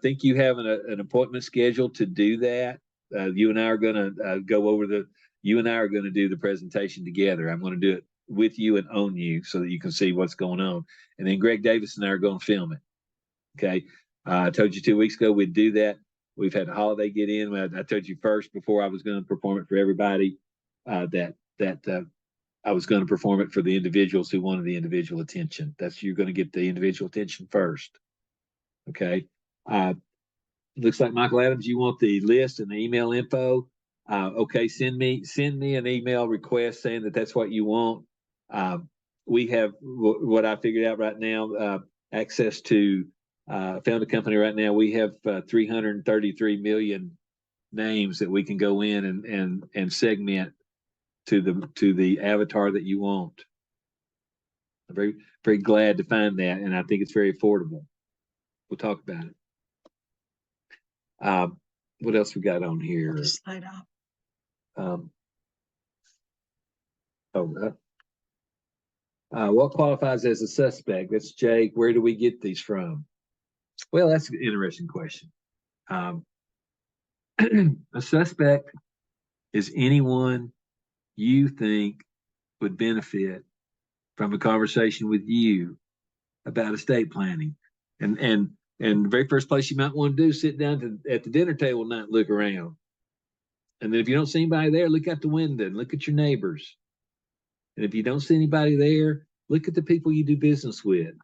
think you have an appointment scheduled to do that. You and I are going to you and I are going to do the presentation together. I'm going to do it with you and on you so that you can see what's going on. And then Greg Davis and I are going to film it. Okay. I told you 2 weeks ago we'd do that. We've had a holiday get in. I told you first before I was going to perform it for everybody that I was going to perform it for the individuals who wanted the individual attention. You're going to get the individual attention first. Okay. Looks like Michael Adams, you want the list and the email info. Okay, send me an email request saying that that's what you want. We have what I figured out right now, access to found a company right now. We have 333 million names that we can go in and segment to the avatar that you want. I'm very glad to find that, and I think it's very affordable. We'll talk about it. What else we got on here? Slide up. What qualifies as a suspect? That's Jake. Where do we get these from? Well, that's an interesting question. A suspect is anyone you think would benefit from a conversation with you about estate planning. And the very first place you might want to do is sit down at the dinner table and not look around. And then if you don't see anybody there, look out the window and look at your neighbors. And if you don't see anybody there, look at the people you do business with. And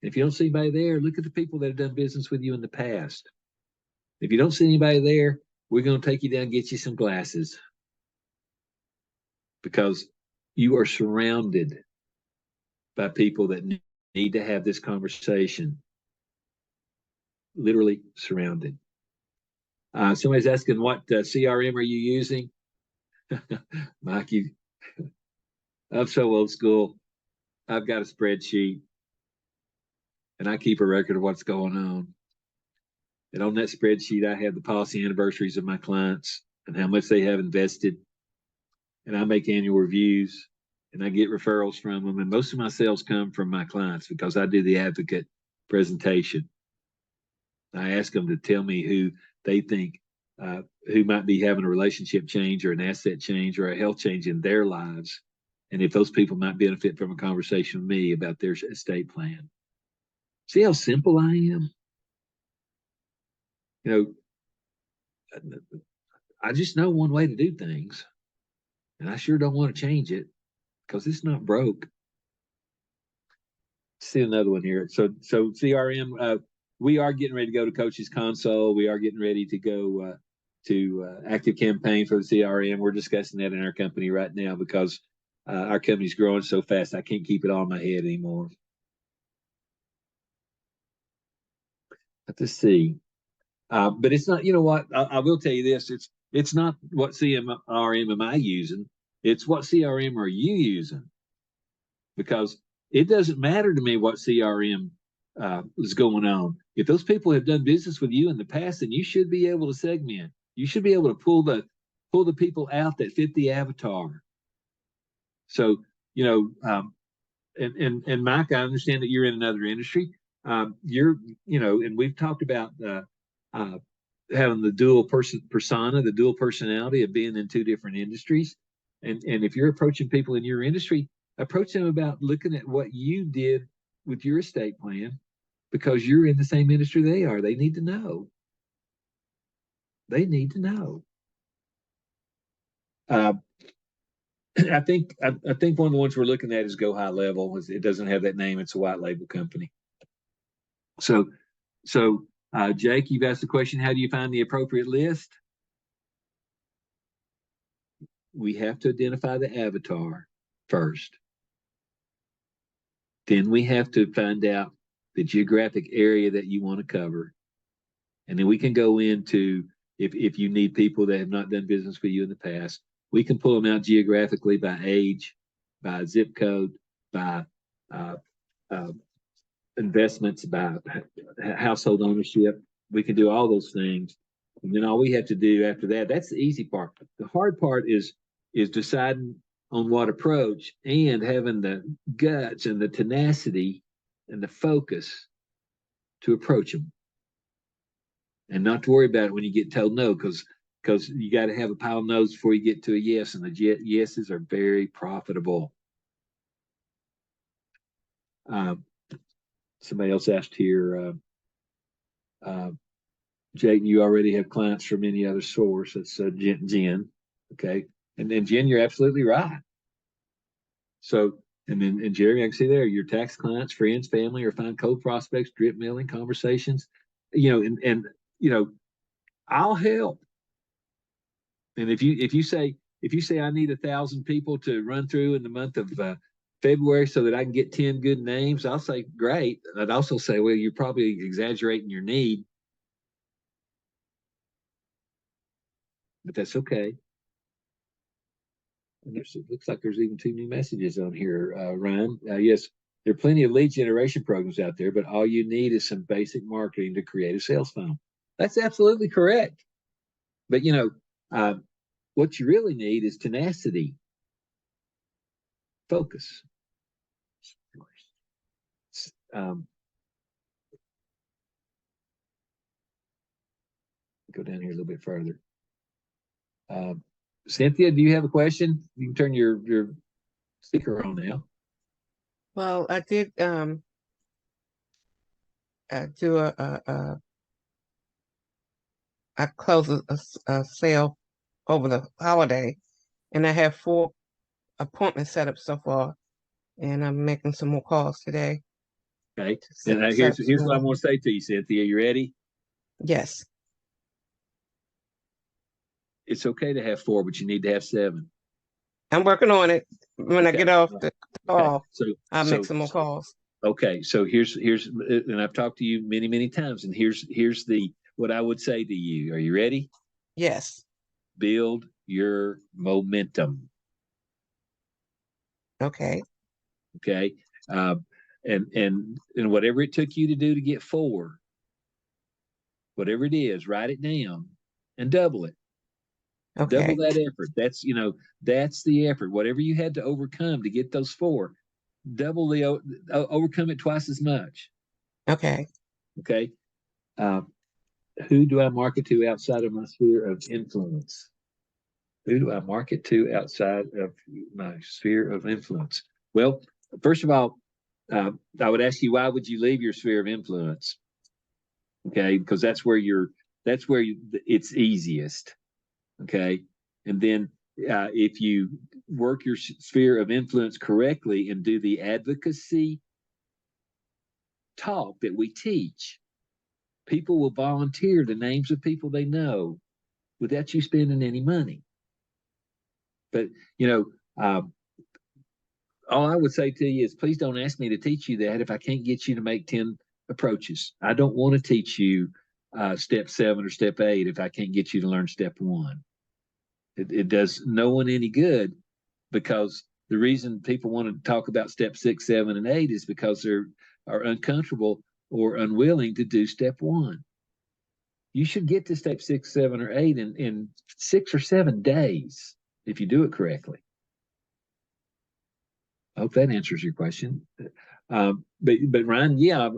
if you don't see anybody there, look at the people that have done business with you in the past. If you don't see anybody there, we're going to take you down and get you some glasses. Because you are surrounded by people that need to have this conversation. Literally surrounded. Somebody's asking, what CRM are you using? Mike, I'm so old school. I've got a spreadsheet and I keep a record of what's going on. And on that spreadsheet, I have the policy anniversaries of my clients and how much they have invested. And I make annual reviews and I get referrals from them. And most of my sales come from my clients because I do the advocate presentation. I ask them to tell me who they think who might be having a relationship change or an asset change or a health change in their lives. And if those people might benefit from a conversation with me about their estate plan. See how simple I am? You know, I just know one way to do things. And I sure don't want to change it because it's not broke. See another one here. So CRM, we are getting ready to go to Coach's Console. We are getting ready to go to Active Campaign for the CRM. We're discussing that in our company right now because our company's growing so fast. I can't keep it all in my head anymore. Let's see. But it's not, you know what, I will tell you this. It's not what CRM am I using. It's what CRM are you using? Because it doesn't matter to me what CRM is going on. If those people have done business with you in the past, then you should be able to segment. You should be able to pull the people out that fit the avatar. So, you know, and Mike, I understand that you're in another industry. You're, you know, and we've talked about having the dual persona, the dual personality of being in two different industries. And if you're approaching people in your industry, approach them about looking at what you did with your estate plan because you're in the same industry they are. They need to know. They need to know. I think one of the ones we're looking at is Go High Level. It doesn't have that name. It's a white label company. So Jake, you've asked the question, how do you find the appropriate list? We have to identify the avatar first. Then we have to find out the geographic area that you want to cover. And then we can go into, if you need people that have not done business with you in the past, we can pull them out geographically by age, by zip code, by investments, by household ownership. We can do all those things. And then all we have to do after that, that's the easy part. The hard part is deciding on what approach and having the guts and the tenacity and the focus to approach them. And not to worry about it when you get told no, because you got to have a pile of no's before you get to a yes, and the yeses are very profitable. Somebody else asked here, Jake, you already have clients from any other source. That's Jen. Okay. And then Jen, you're absolutely right. So, and Jerry, I can see there, your tax clients, friends, family, or find cold prospects, drip mailing, conversations, you know, and you know, I'll help. And if you say I need 1,000 people to run through in the month of February so that I can get 10 good names, I'll say, great. And I'd also say, well, you're probably exaggerating your need, but that's okay. And it looks like there's even 2 new messages on here, Ryan. Yes, there are plenty of lead generation programs out there, but all you need is some basic marketing to create a sales funnel. That's absolutely correct. But what you really need is tenacity, focus. Go down here a little bit further. Cynthia, do you have a question? You can turn your speaker on now. Well, I did do I closed a sale over the holiday, and I have 4 appointments set up so far, and I'm making some more calls today. Okay, and here's what I'm going to say to you, Cynthia. You ready? Yes. It's okay to have 4, but you need to have 7. I'm working on it. When I get off the call, I'll make some more calls. Okay, so here's and I've talked to you many times, and here's what I would say to you. Are you ready? Yes. Build your momentum. Okay. Okay. And whatever it took you to do to get 4, whatever it is, write it down and double it. Okay. Double that effort. That's that's the effort. Whatever you had to overcome to get those 4, double the overcome it twice as much. Okay. Okay. Who do I market to outside of my sphere of influence? Who do I market to outside of my sphere of influence? Well, first of all, I would ask you, why would you leave your sphere of influence? Okay, because that's where it's easiest. Okay, and then if you work your sphere of influence correctly and do the advocacy talk that we teach, people will volunteer the names of people they know without you spending any money. But all I would say to you is, please don't ask me to teach you that if I can't get you to make 10 approaches. I don't want to teach you step 7 or step 8 if I can't get you to learn step 1. It does no one any good, because the reason people want to talk about step 6, 7, and 8 is because they are uncomfortable or unwilling to do step 1. You should get to step 6, 7, or 8 in 6 or 7 days if you do it correctly. I hope that answers your question. But Ryan, yeah,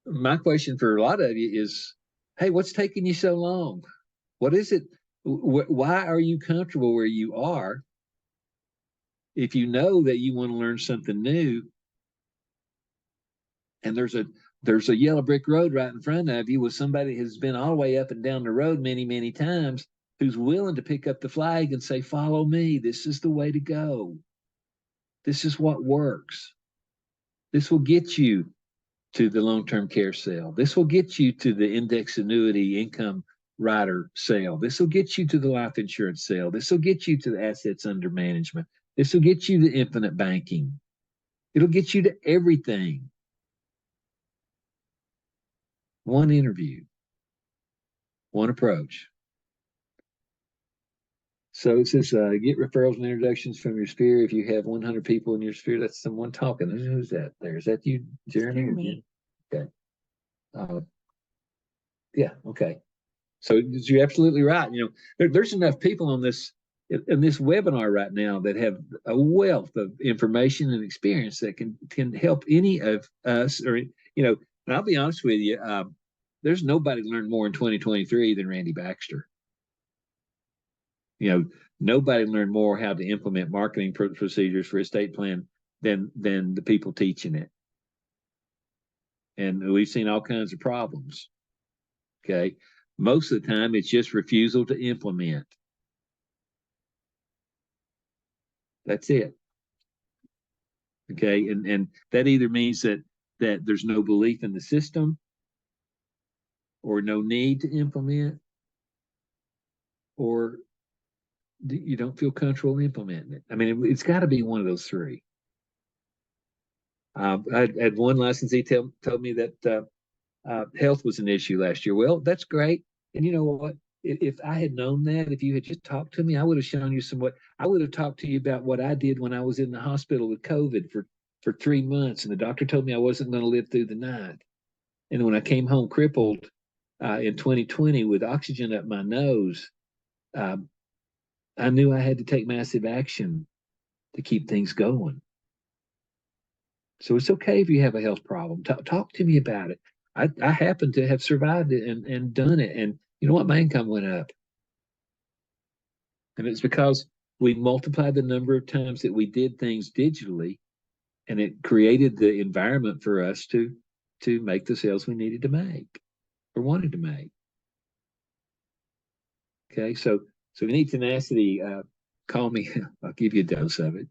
my question for a lot of you is, hey, what's taking you so long? What is it? Why are you comfortable where you are? If you know that you want to learn something new, and there's a yellow brick road right in front of you with somebody who's been all the way up and down the road many times, who's willing to pick up the flag and say, follow me. This is the way to go. This is what works. This will get you to the long-term care sale. This will get you to the index annuity income rider sale. This will get you to the life insurance sale. This will get you to the assets under management. This will get you to infinite banking. It'll get you to everything. One interview, one approach. So it says, get referrals and introductions from your sphere. If you have 100 people in your sphere, that's someone talking. Who's that there? Is that you, Jeremy? Okay. Yeah, okay. So you're absolutely right. There's enough people on this in this webinar right now that have a wealth of information and experience that can help any of us. Or and I'll be honest with you, there's nobody learned more in 2023 than Randy Baxter. Nobody learned more how to implement marketing procedures for estate plan than the people teaching it. And we've seen all kinds of problems. Okay. Most of the time, it's just refusal to implement. That's it. Okay. And that either means that there's no belief in the system, or no need to implement, or you don't feel comfortable implementing it. I mean, it's got to be one of those three. I had one licensee told me that health was an issue last year. Well, that's great. And you know what? If I had known that, if you had just talked to me, I would have shown you I would have talked to you about what I did when I was in the hospital with COVID for 3 months. And the doctor told me I wasn't going to live through the night. And when I came home crippled in 2020 with oxygen up my nose, I knew I had to take massive action to keep things going. So it's okay if you have a health problem. Talk to me about it. I happen to have survived it and done it. And you know what? My income went up. And it's because we multiplied the number of times that we did things digitally, and it created the environment for us to make the sales we needed to make or wanted to make. Okay, so if you need tenacity, call me. I'll give you a dose of it.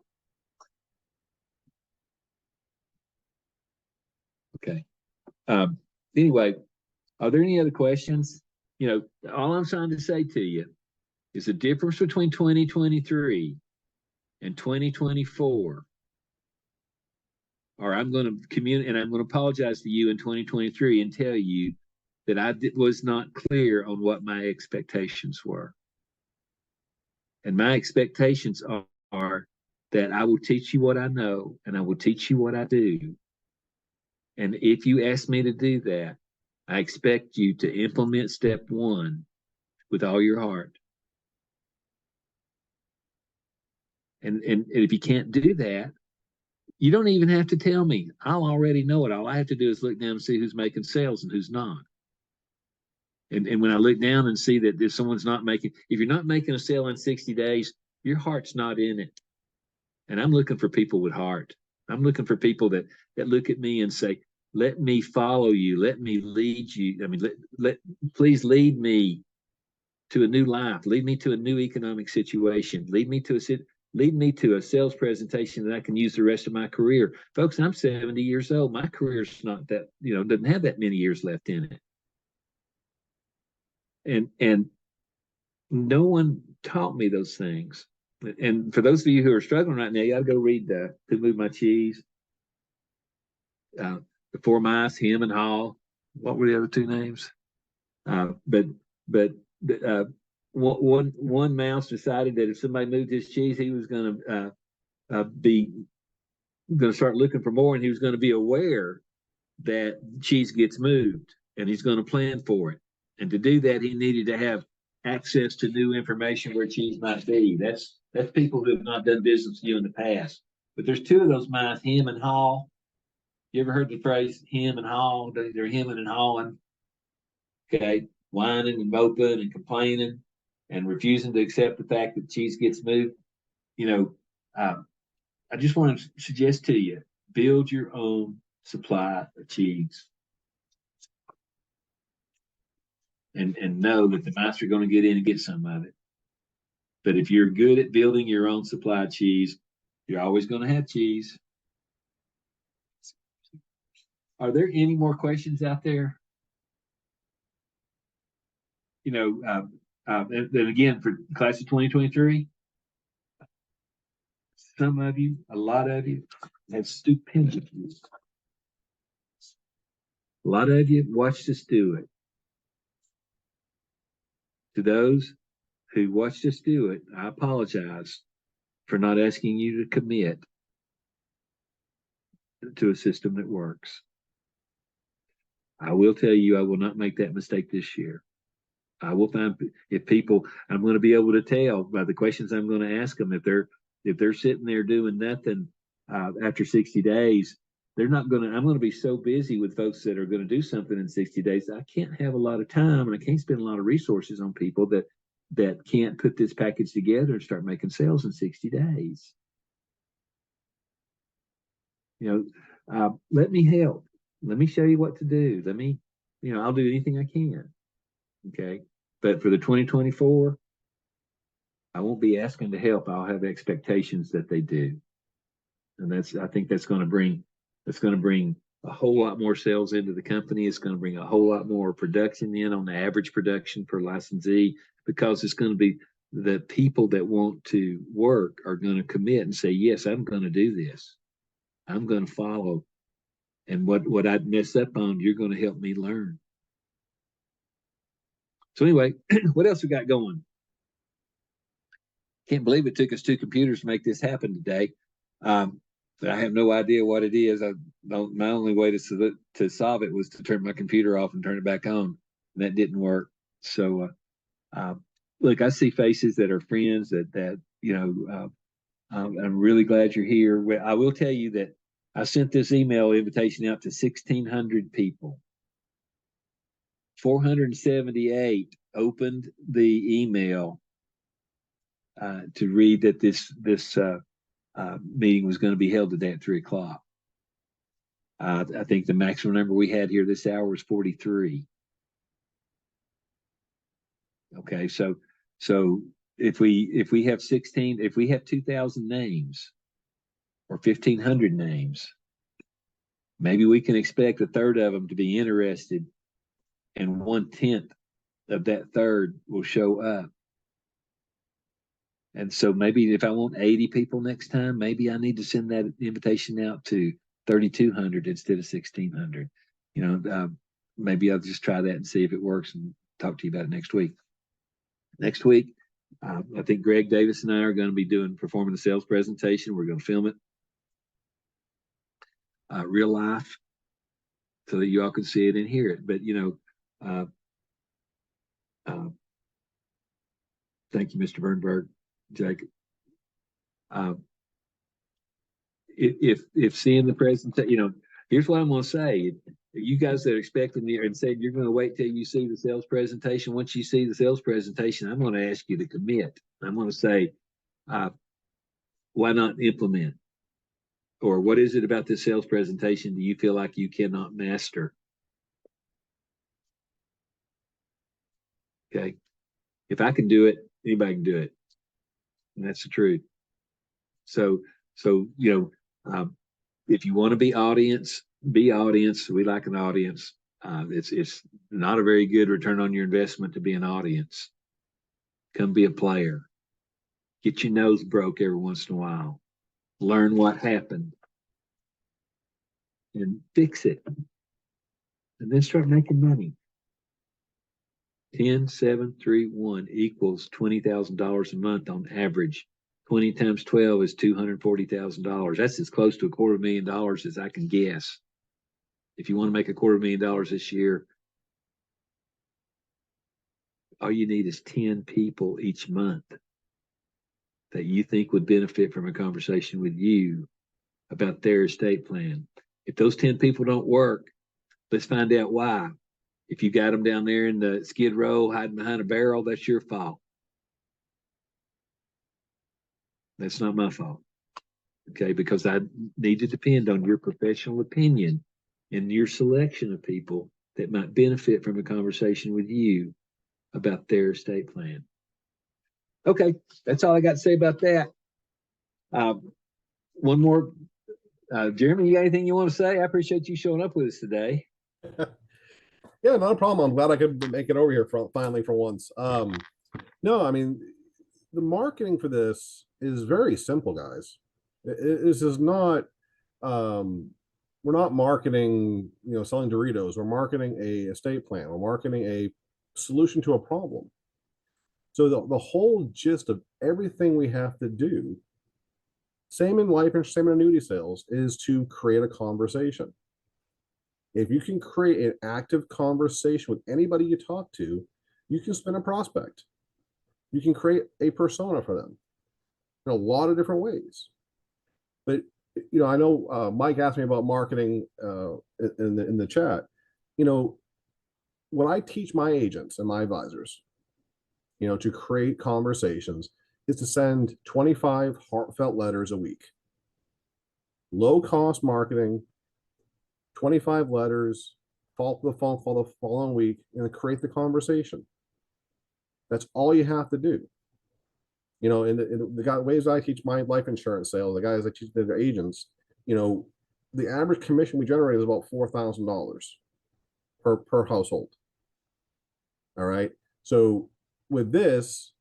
Okay. Anyway, are there any other questions? You know, all I'm trying to say to you is the difference between 2023 and 2024. Or I'm going to communicate, and I'm going to apologize to you in 2023 and tell you that I was not clear on what my expectations were. And my expectations are that I will teach you what I know and I will teach you what I do. And if you ask me to do that, I expect you to implement step one with all your heart. And if you can't do that, you don't even have to tell me. I'll already know it. All I have to do is look down and see who's making sales and who's not. And when I look down and see that if someone's not making, if you're not making a sale in 60 days, your heart's not in it. And I'm looking for people with heart. I'm looking for people that look at me and say, let me follow you. Let me lead you. I mean, please lead me to a new life. Lead me to a new economic situation. Lead me to a sales presentation that I can use the rest of my career. Folks, I'm 70 years old. My career's not that, doesn't have that many years left in it. And no one taught me those things. And for those of you who are struggling right now, you got to go read Who Moved My Cheese, The Four Mice, Him and Haw. What were the other two names? But one mouse decided that if somebody moved his cheese, he was going to start looking for more, and he was going to be aware that cheese gets moved, and he's going to plan for it. And to do that, he needed to have access to new information where cheese might be. That's people who have not done business with you in the past. But there's two of those mice, Him and Haw. You ever heard the phrase him and haw? They're hemming and hawing. Okay, whining and moping and complaining and refusing to accept the fact that cheese gets moved. I just want to suggest to you, build your own supply of cheese. And know that the mice are going to get in and get some of it. But if you're good at building your own supply of cheese, you're always going to have cheese. Are there any more questions out there? And then again, for class of 2023, some of you, a lot of you, have stupendous. A lot of you watched us do it. To those who watched us do it, I apologize for not asking you to commit to a system that works. I will tell you, I will not make that mistake this year. I will find if people, I'm going to be able to tell by the questions I'm going to ask them, if they're sitting there doing nothing after 60 days, I'm going to be so busy with folks that are going to do something in 60 days. I can't have a lot of time, and I can't spend a lot of resources on people that can't put this package together and start making sales in 60 days. Let me help. Let me show you what to do. I'll do anything I can. Okay. But for the 2024, I won't be asking to help. I'll have expectations that they do. And I think that's going to bring a whole lot more sales into the company. It's going to bring a whole lot more production in on the average production per licensee, because it's going to be the people that want to work are going to commit and say, yes, I'm going to do this. I'm going to follow. And what I'd mess up on, you're going to help me learn. So anyway, what else we got going? Can't believe it took us 2 computers to make this happen today. I have no idea what it is. My only way to solve it was to turn my computer off and turn it back on. And that didn't work. So, look, I see faces that are friends that you know. I'm really glad you're here. I will tell you that I sent this email invitation out to 1,600 people. 478 opened the email to read that this meeting was going to be held today at 3:00. I think the maximum number we had here this hour was 43. Okay, so if we have 16, if we have 2,000 names or 1,500 names, maybe we can expect a third of them to be interested, and 1/10 of that third will show up. And so maybe if I want 80 people next time, maybe I need to send that invitation out to 3,200 instead of 1,600. You know, maybe I'll just try that and see if it works and talk to you about it next week. Next week, I think Greg Davis and I are going to be performing the sales presentation. We're going to film it real life so that you all can see it and hear it. But, you know, thank you, Mr. Bernberg, Jacob. If seeing the presentation, you know, here's what I'm going to say. You guys that are expecting me and said you're going to wait till you see the sales presentation. Once you see the sales presentation, I'm going to ask you to commit. I'm going to say, why not implement? Or what is it about this sales presentation do you feel like you cannot master? Okay. If I can do it, anybody can do it. And that's the truth. So, you know, if you want to be audience, be audience. We like an audience. It's not a very good return on your investment to be an audience. Come be a player. Get your nose broke every once in a while. Learn what happened and fix it. And then start making money. 10, 7, 3, 1 equals $20,000 a month on average. 20 times 12 is $240,000. That's as close to $250,000 as I can guess. If you want to make $250,000 this year, all you need is 10 people each month that you think would benefit from a conversation with you about their estate plan. If those 10 people don't work, let's find out why. If you got them down there in the skid row hiding behind a barrel, that's your fault. That's not my fault. Okay, because I need to depend on your professional opinion and your selection of people that might benefit from a conversation with you about their estate plan. Okay, that's all I got to say about that. One more. Jeremy, you got anything you want to say? I appreciate you showing up with us today. Yeah, not a problem. I'm glad I could make it over here finally for once. No, I mean, the marketing for this is very simple, guys. This is not, we're not marketing, you know, selling Doritos. We're marketing a estate plan. We're marketing a solution to a problem. So the whole gist of everything we have to do, same in life insurance, same in annuity sales, is to create a conversation. If you can create an active conversation with anybody you talk to, you can spin a prospect. You can create a persona for them in a lot of different ways. But, you know, I know Mike asked me about marketing in the chat. You know, what I teach my agents and my advisors, you know, to create conversations is to send 25 heartfelt letters a week. Low cost marketing, 25 letters, follow the phone call the following week, and create the conversation. That's all you have to do. You know, in the ways I teach my life insurance sales, the guys I teach their agents, you know, the average commission we generate is about $4,000 per household. All right. So with this,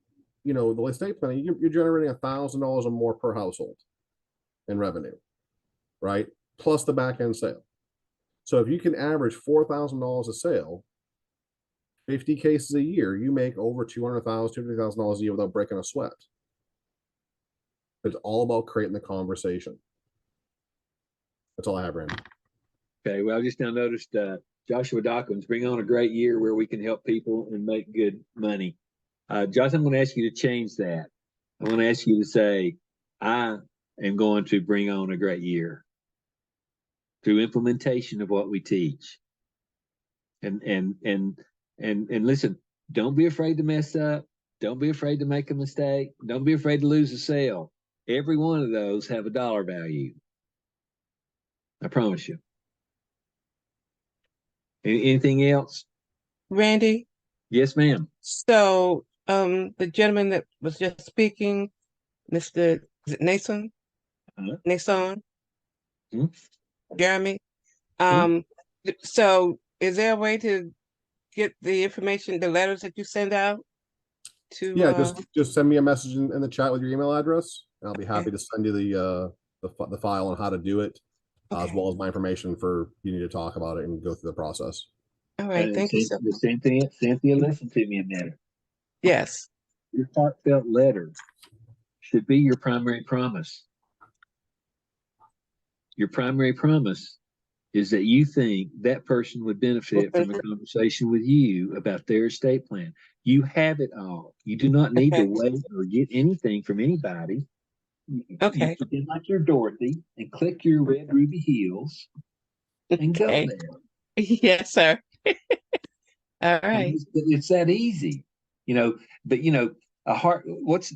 you know, the estate planning, you're generating $1,000 or more per household in revenue, right? Plus the back end sale. So if you can average $4,000 a sale, 50 cases a year, you make over $200,000 a year without breaking a sweat. It's all about creating the conversation. That's all I have, Randy. Okay, well, I just now noticed Joshua Dawkins, bring on a great year where we can help people and make good money. Josh, I'm going to ask you to change that. I want to ask you to say, I am going to bring on a great year through implementation of what we teach. And listen, don't be afraid to mess up. Don't be afraid to make a mistake. Don't be afraid to lose a sale. Every one of those have a dollar value. I promise you. Anything else? Randy, Yes, ma'am. so the gentleman that was just speaking, Mr. is it Nason? Nason? Hmm? Jeremy? Hmm? So is there a way to get the information, the letters that you send out to Yeah, just send me a message in the chat with your email address. And I'll be happy okay. to send you the file on how to do it, as Okay. well as my information for you need to talk about it and go through the process. All right, thank you so The same thing, Cynthia, listen to me a minute. yes. Your heartfelt letter should be your primary promise. Your primary promise is that you think that person would benefit from a conversation with you about their estate plan. You have it all. You do not need to Okay. wait or get anything from anybody. Okay. You pretend like you're Dorothy and click your red ruby heels and go Okay. there. Yes, sir. All I mean, right. it's that easy, you know. But you know,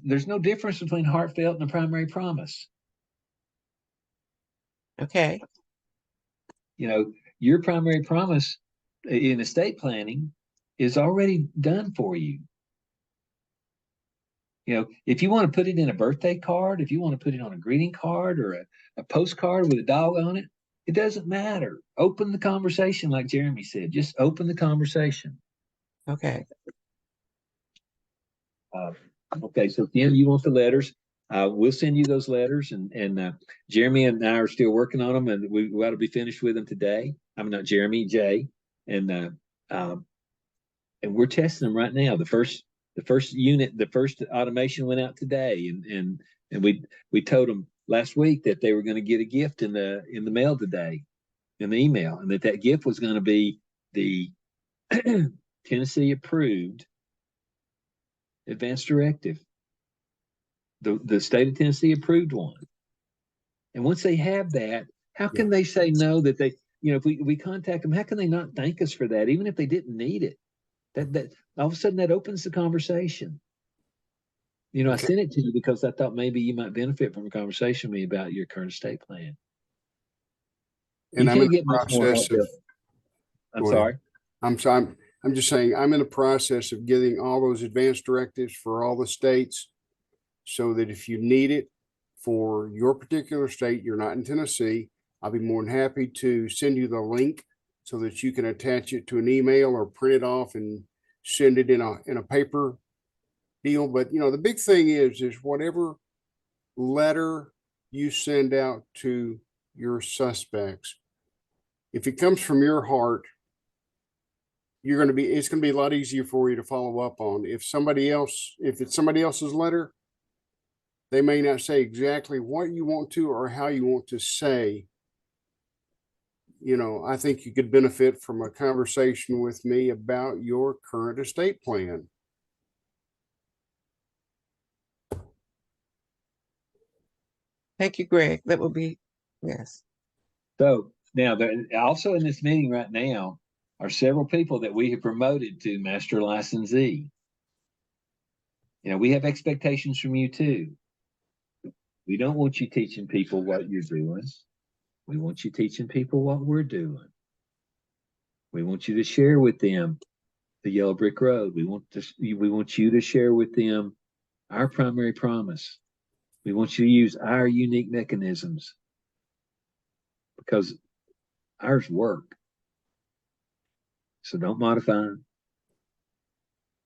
there's no difference between heartfelt and a primary promise. Okay. You know, your primary promise in estate planning is already done for you. You know, if you want to put it in a birthday card, if you want to put it on a greeting card or a postcard with a dog on it, it doesn't matter. Open the conversation, like Jeremy said. Just open the conversation. Okay. Okay, so Kim, you want the letters? We'll send you those letters, and Jeremy and I are still working on them, and we ought to be finished with them today. I'm not Jeremy, Jay, and we're testing them right now. The first unit, the first automation went out today, and we told them last week that they were going to get a gift in the mail today, in the email, and that gift was going to be the Tennessee approved advanced directive. The state of Tennessee approved one. And once they have that, how can they say no that they, you know, if we contact them, how can they not thank us for that, even if they didn't need it? That all of a sudden that opens the conversation. You know, I sent it to you because I thought maybe you might benefit from a conversation with me about your current estate plan. And You I'm in can't the get much more process of, heartfelt. I'm go ahead. sorry. I'm sorry. I'm just saying, I'm in the process of getting all those advanced directives for all the states so that if you need it for your particular state, you're not in Tennessee, I'll be more than happy to send you the link so that you can attach it to an email or print it off and send it in a paper deal. But you know, the big thing is whatever letter you send out to your suspects, if it comes from your heart, it's going to be a lot easier for you to follow up on. If it's somebody else's letter, they may not say exactly what you want to or how you want to say. You know, I think you could benefit from a conversation with me about your current estate plan. Thank you, Greg. That will be, yes. So now, also in this meeting right now are several people that we have promoted to master licensee. You know, we have expectations from you too. We don't want you teaching people what you're doing. We want you teaching people what we're doing. We want you to share with them the yellow brick road. We want you to share with them our primary promise. We want you to use our unique mechanisms because ours work. So don't modify them.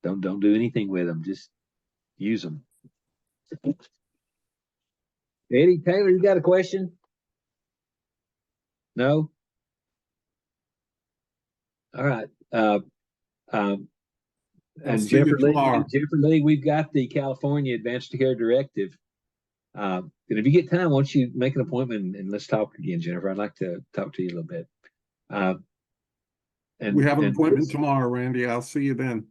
Don't do anything with them. Just use them. Eddie Taylor, you got a question? No? All right. And see you tomorrow. Jennifer Lee, we've got the California Advanced Care Directive. And if you get time, why don't you make an appointment and let's talk again, Jennifer? I'd like to talk to you a little bit. And We have an and appointment Chris- tomorrow, Randy. I'll see you then.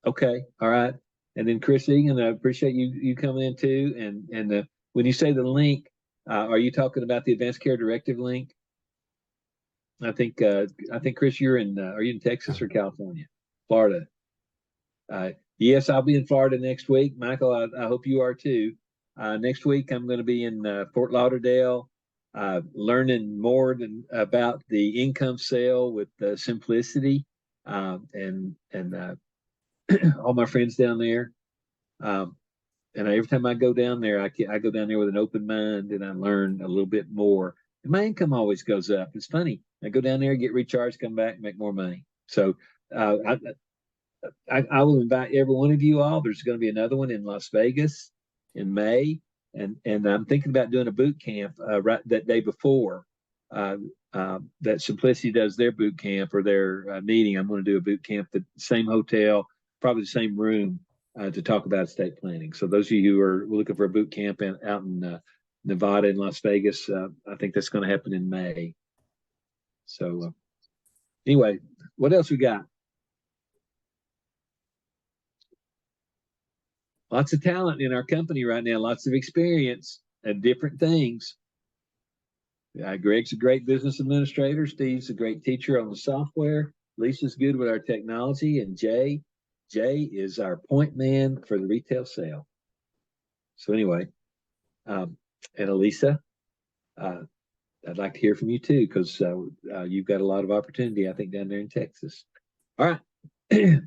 Okay, all right. And then Chris Egan, I appreciate you coming in too. And when you say the link, are you talking about the Advanced Care Directive link? I think Chris, you're in. Are you in Texas or California? Florida. Yes, I'll be in Florida next week. Michael, I hope you are too. Next week, I'm going to be in Fort Lauderdale, learning more about the income sale with Simplicity, and all my friends down there. And every time I go down there, I go down there with an open mind and I learn a little bit more. And my income always goes up. It's funny. I go down there, get recharged, come back, make more money. So I will invite every one of you all. There's going to be another one in Las Vegas in May, and I'm thinking about doing a boot camp right that day before that Simplicity does their boot camp or their meeting. I'm going to do a boot camp at the same hotel, probably the same room, to talk about estate planning. So those of you who are looking for a boot camp out in Nevada and Las Vegas, I think that's going to happen in May. So anyway, what else we got? Lots of talent in our company right now, lots of experience at different things. Greg's a great business administrator. Steve's a great teacher on the software. Lisa's good with our technology. And Jay is our point man for the retail sale. So anyway, and Elisa, I'd like to hear from you too, because you've got a lot of opportunity, I think, down there in Texas. All right.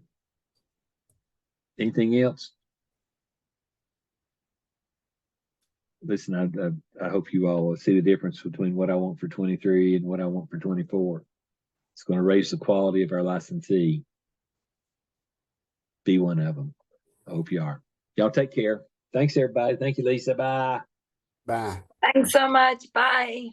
Anything else? Listen, I hope you all see the difference between what I want for 23 and what I want for 24. It's going to raise the quality of our licensee. Be one of them. I hope you are. Y'all take care. Thanks, everybody. Thank you, Lisa. Bye. Bye. Thanks so much. Bye.